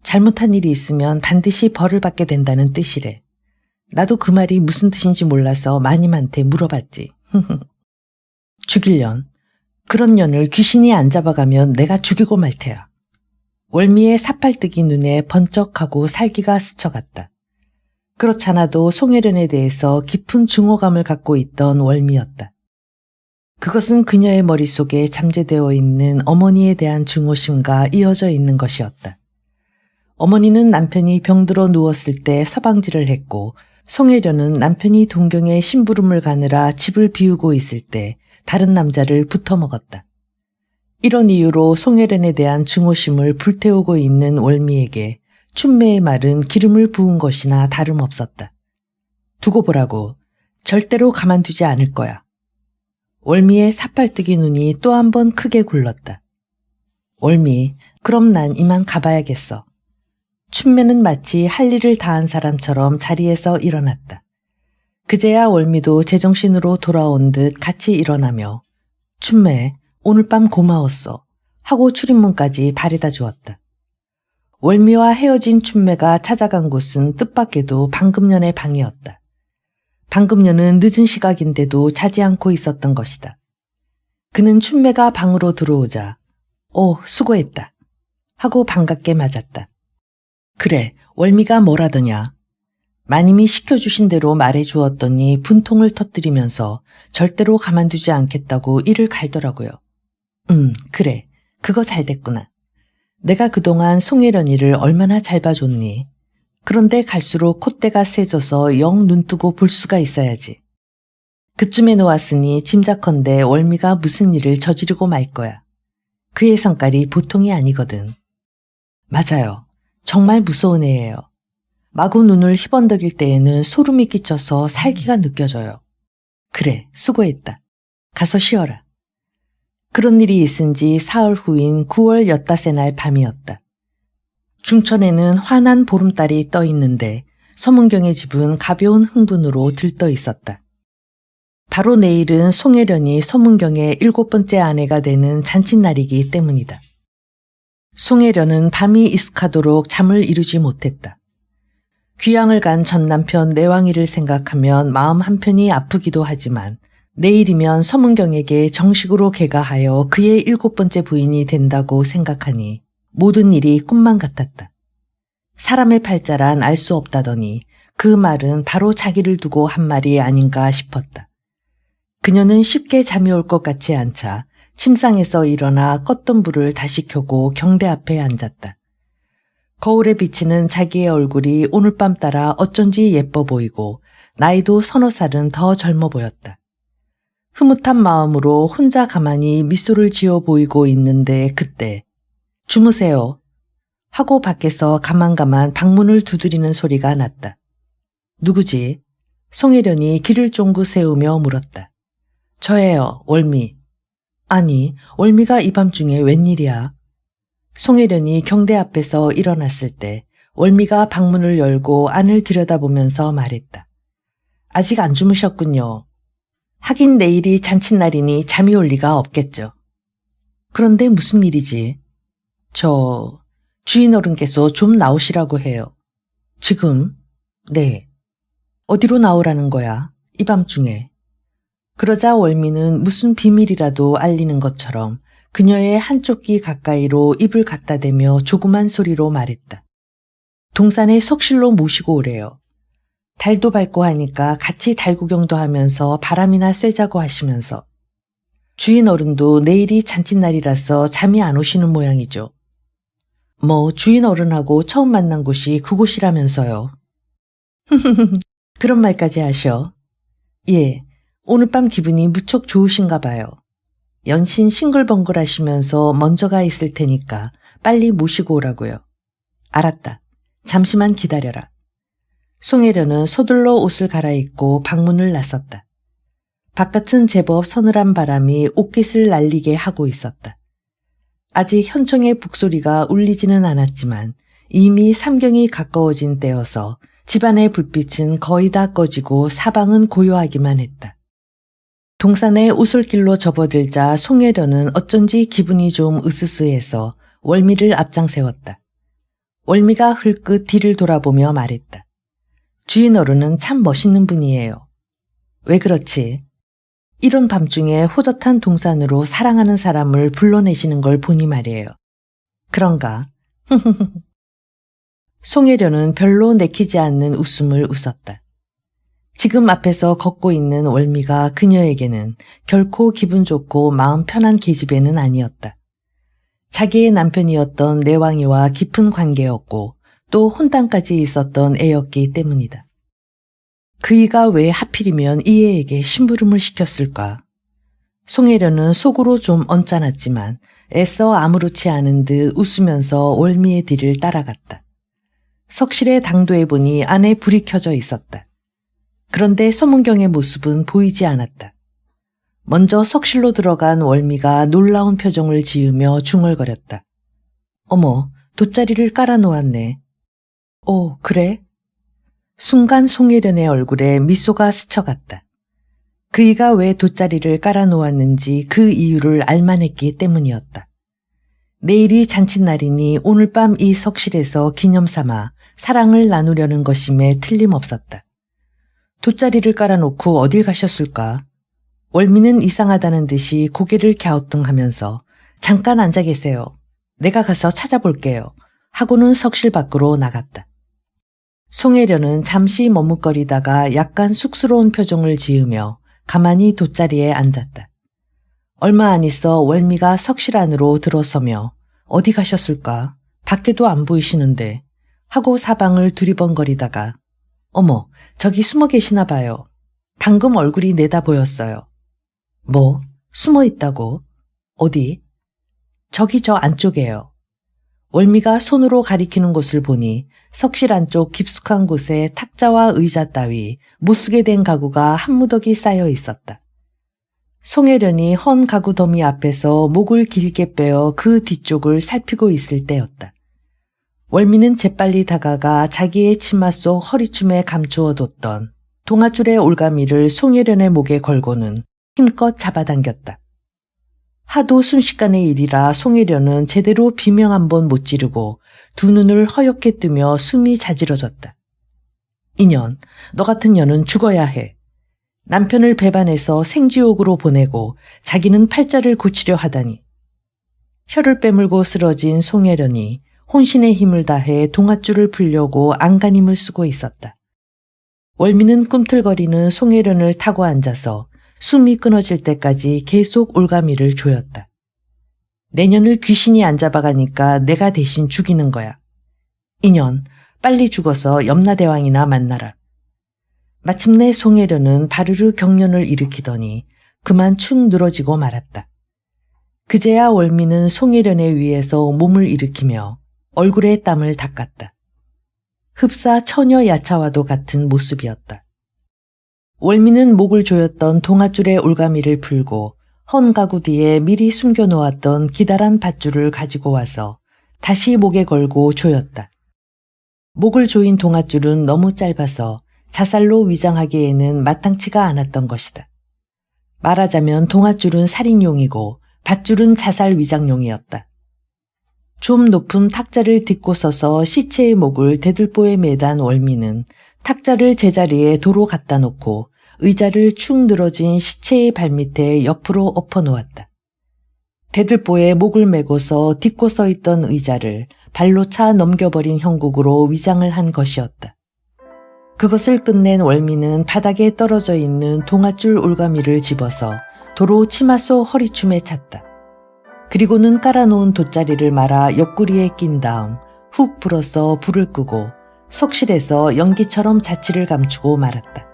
잘못한 일이 있으면 반드시 벌을 받게 된다는 뜻이래. 나도 그 말이 무슨 뜻인지 몰라서 마님한테 물어봤지. 죽일련. 그런 년을 귀신이 안 잡아가면 내가 죽이고 말 테야. 월미의 사팔뜨기 눈에 번쩍하고 살기가 스쳐갔다. 그렇잖아도 송혜련에 대해서 깊은 증오감을 갖고 있던 월미였다. 그것은 그녀의 머릿속에 잠재되어 있는 어머니에 대한 증오심과 이어져 있는 것이었다. 어머니는 남편이 병들어 누웠을 때 서방지를 했고 송혜련은 남편이 동경에 심부름을 가느라 집을 비우고 있을 때 다른 남자를 붙어먹었다. 이런 이유로 송혜련에 대한 증오심을 불태우고 있는 월미에게 춘매의 말은 기름을 부은 것이나 다름없었다. 두고 보라고. 절대로 가만두지 않을 거야. 월미의 사팔뜨기 눈이 또 한 번 크게 굴렀다. 월미, 그럼 난 이만 가봐야겠어. 춘매는 마치 할 일을 다한 사람처럼 자리에서 일어났다. 그제야 월미도 제정신으로 돌아온 듯 같이 일어나며 춘매, 오늘 밤 고마웠어 하고 출입문까지 바래다 주었다. 월미와 헤어진 춘매가 찾아간 곳은 뜻밖에도 방금 년의 방이었다. 방금 년은 늦은 시각인데도 자지 않고 있었던 것이다. 그는 춘매가 방으로 들어오자 수고했다 하고 반갑게 맞았다. 그래, 월미가 뭐라더냐. 마님이 시켜주신 대로 말해주었더니 분통을 터뜨리면서 절대로 가만두지 않겠다고 이를 갈더라고요. 그래, 그거 잘 됐구나. 내가 그동안 송혜련이를 얼마나 잘 봐줬니. 그런데 갈수록 콧대가 세져서 영 눈뜨고 볼 수가 있어야지. 그쯤에 놓았으니 짐작컨대 월미가 무슨 일을 저지르고 말 거야. 그의 성깔이 보통이 아니거든. 맞아요. 정말 무서운 애예요. 마구 눈을 희번덕일 때에는 소름이 끼쳐서 살기가 느껴져요. 그래, 수고했다. 가서 쉬어라. 그런 일이 있은 지 사흘 후인 9월 15세 날 밤이었다. 중천에는 환한 보름달이 떠 있는데 서문경의 집은 가벼운 흥분으로 들떠 있었다. 바로 내일은 송혜련이 서문경의 7번째 아내가 되는 잔칫날이기 때문이다. 송혜련은 밤이 익숙하도록 잠을 이루지 못했다. 귀양을 간 전 남편 내왕이를 생각하면 마음 한편이 아프기도 하지만 내일이면 서문경에게 정식으로 개가하여 그의 7번째 부인이 된다고 생각하니 모든 일이 꿈만 같았다. 사람의 팔자란 알 수 없다더니 그 말은 바로 자기를 두고 한 말이 아닌가 싶었다. 그녀는 쉽게 잠이 올 것 같지 않자 침상에서 일어나 껐던 불을 다시 켜고 경대 앞에 앉았다. 거울에 비치는 자기의 얼굴이 오늘 밤 따라 어쩐지 예뻐 보이고 나이도 서너 살은 더 젊어 보였다. 흐뭇한 마음으로 혼자 가만히 미소를 지어 보이고 있는데 그때 주무세요 하고 밖에서 가만가만 방문을 두드리는 소리가 났다. 누구지? 송혜련이 귀를 쫑긋 세우며 물었다. 저예요, 월미. 아니, 월미가 이 밤중에 웬일이야? 송혜련이 경대 앞에서 일어났을 때 월미가 방문을 열고 안을 들여다보면서 말했다. 아직 안 주무셨군요. 하긴 내일이 잔칫날이니 잠이 올 리가 없겠죠. 그런데 무슨 일이지? 주인 어른께서 좀 나오시라고 해요. 지금? 네. 어디로 나오라는 거야? 이 밤중에. 그러자 월미는 무슨 비밀이라도 알리는 것처럼 그녀의 한쪽 귀 가까이로 입을 갖다 대며 조그만 소리로 말했다. 동산에 석실로 모시고 오래요. 달도 밝고 하니까 같이 달 구경도 하면서 바람이나 쐬자고 하시면서. 주인 어른도 내일이 잔칫날이라서 잠이 안 오시는 모양이죠. 주인 어른하고 처음 만난 곳이 그곳이라면서요. 그런 말까지 하셔. 예, 오늘 밤 기분이 무척 좋으신가 봐요. 연신 싱글벙글 하시면서 먼저 가 있을 테니까 빨리 모시고 오라고요. 알았다. 잠시만 기다려라. 송혜련은 서둘러 옷을 갈아입고 방문을 나섰다. 바깥은 제법 서늘한 바람이 옷깃을 날리게 하고 있었다. 아직 현청의 북소리가 울리지는 않았지만 이미 삼경이 가까워진 때여서 집안의 불빛은 거의 다 꺼지고 사방은 고요하기만 했다. 동산에 오솔길로 접어들자 송혜련은 어쩐지 기분이 좀 으스스해서 월미를 앞장 세웠다. 월미가 흘끗 뒤를 돌아보며 말했다. 주인 어른은 참 멋있는 분이에요. 왜 그렇지? 이런 밤중에 호젓한 동산으로 사랑하는 사람을 불러내시는 걸 보니 말이에요. 그런가? 송혜련은 별로 내키지 않는 웃음을 웃었다. 지금 앞에서 걷고 있는 월미가 그녀에게는 결코 기분 좋고 마음 편한 계집애는 아니었다. 자기의 남편이었던 내왕이와 깊은 관계였고 또 혼담까지 있었던 애였기 때문이다. 그이가 왜 하필이면 이 애에게 심부름을 시켰을까? 송혜련은 속으로 좀 언짢았지만 애써 아무렇지 않은 듯 웃으면서 월미의 뒤를 따라갔다. 석실에 당도해보니 안에 불이 켜져 있었다. 그런데 서문경의 모습은 보이지 않았다. 먼저 석실로 들어간 월미가 놀라운 표정을 지으며 중얼거렸다. 어머, 돗자리를 깔아놓았네. 오, 그래? 순간 송혜련의 얼굴에 미소가 스쳐갔다. 그이가 왜 돗자리를 깔아놓았는지 그 이유를 알만했기 때문이었다. 내일이 잔칫날이니 오늘 밤 이 석실에서 기념삼아 사랑을 나누려는 것임에 틀림없었다. 돗자리를 깔아놓고 어딜 가셨을까? 월미는 이상하다는 듯이 고개를 갸우뚱하면서 잠깐 앉아 계세요. 내가 가서 찾아볼게요. 하고는 석실 밖으로 나갔다. 송혜련은 잠시 머뭇거리다가 약간 쑥스러운 표정을 지으며 가만히 돗자리에 앉았다. 얼마 안 있어 월미가 석실 안으로 들어서며 어디 가셨을까? 밖에도 안 보이시는데 하고 사방을 두리번거리다가 어머, 저기 숨어 계시나 봐요. 방금 얼굴이 내다 보였어요. 뭐? 숨어 있다고? 어디? 저기 저 안쪽에요. 월미가 손으로 가리키는 곳을 보니 석실 안쪽 깊숙한 곳에 탁자와 의자 따위 못쓰게 된 가구가 한 무더기 쌓여 있었다. 송혜련이 헌 가구 더미 앞에서 목을 길게 빼어 그 뒤쪽을 살피고 있을 때였다. 월미는 재빨리 다가가 자기의 치마 속 허리춤에 감추어뒀던 동아줄의 올가미를 송혜련의 목에 걸고는 힘껏 잡아당겼다. 하도 순식간의 일이라 송혜련은 제대로 비명 한 번 못 지르고 두 눈을 허옇게 뜨며 숨이 자지러졌다. 이년, 너 같은 년은 죽어야 해. 남편을 배반해서 생지옥으로 보내고 자기는 팔자를 고치려 하다니. 혀를 빼물고 쓰러진 송혜련이 혼신의 힘을 다해 동아줄을 풀려고 안간힘을 쓰고 있었다. 월미는 꿈틀거리는 송혜련을 타고 앉아서 숨이 끊어질 때까지 계속 올가미를 조였다. 내년을 귀신이 안 잡아가니까 내가 대신 죽이는 거야. 인연, 빨리 죽어서 염라대왕이나 만나라. 마침내 송혜련은 바르르 경련을 일으키더니 그만 축 늘어지고 말았다. 그제야 월미는 송혜련의 위에서 몸을 일으키며 얼굴에 땀을 닦았다. 흡사 처녀 야차와도 같은 모습이었다. 월미는 목을 조였던 동아줄의 올가미를 풀고 헌 가구 뒤에 미리 숨겨놓았던 기다란 밧줄을 가지고 와서 다시 목에 걸고 조였다. 목을 조인 동아줄은 너무 짧아서 자살로 위장하기에는 마땅치가 않았던 것이다. 말하자면 동아줄은 살인용이고 밧줄은 자살 위장용이었다. 좀 높은 탁자를 딛고 서서 시체의 목을 대들보에 매단 월미는 탁자를 제자리에 도로 갖다 놓고 의자를 축 늘어진 시체의 발밑에 옆으로 엎어놓았다. 대들보에 목을 메고서 딛고 서 있던 의자를 발로 차 넘겨버린 형국으로 위장을 한 것이었다. 그것을 끝낸 월미는 바닥에 떨어져 있는 동아줄 올가미를 집어서 도로 치마 속 허리춤에 찼다. 그리고는 깔아놓은 돗자리를 말아 옆구리에 낀 다음 훅 불어서 불을 끄고 석실에서 연기처럼 자취를 감추고 말았다.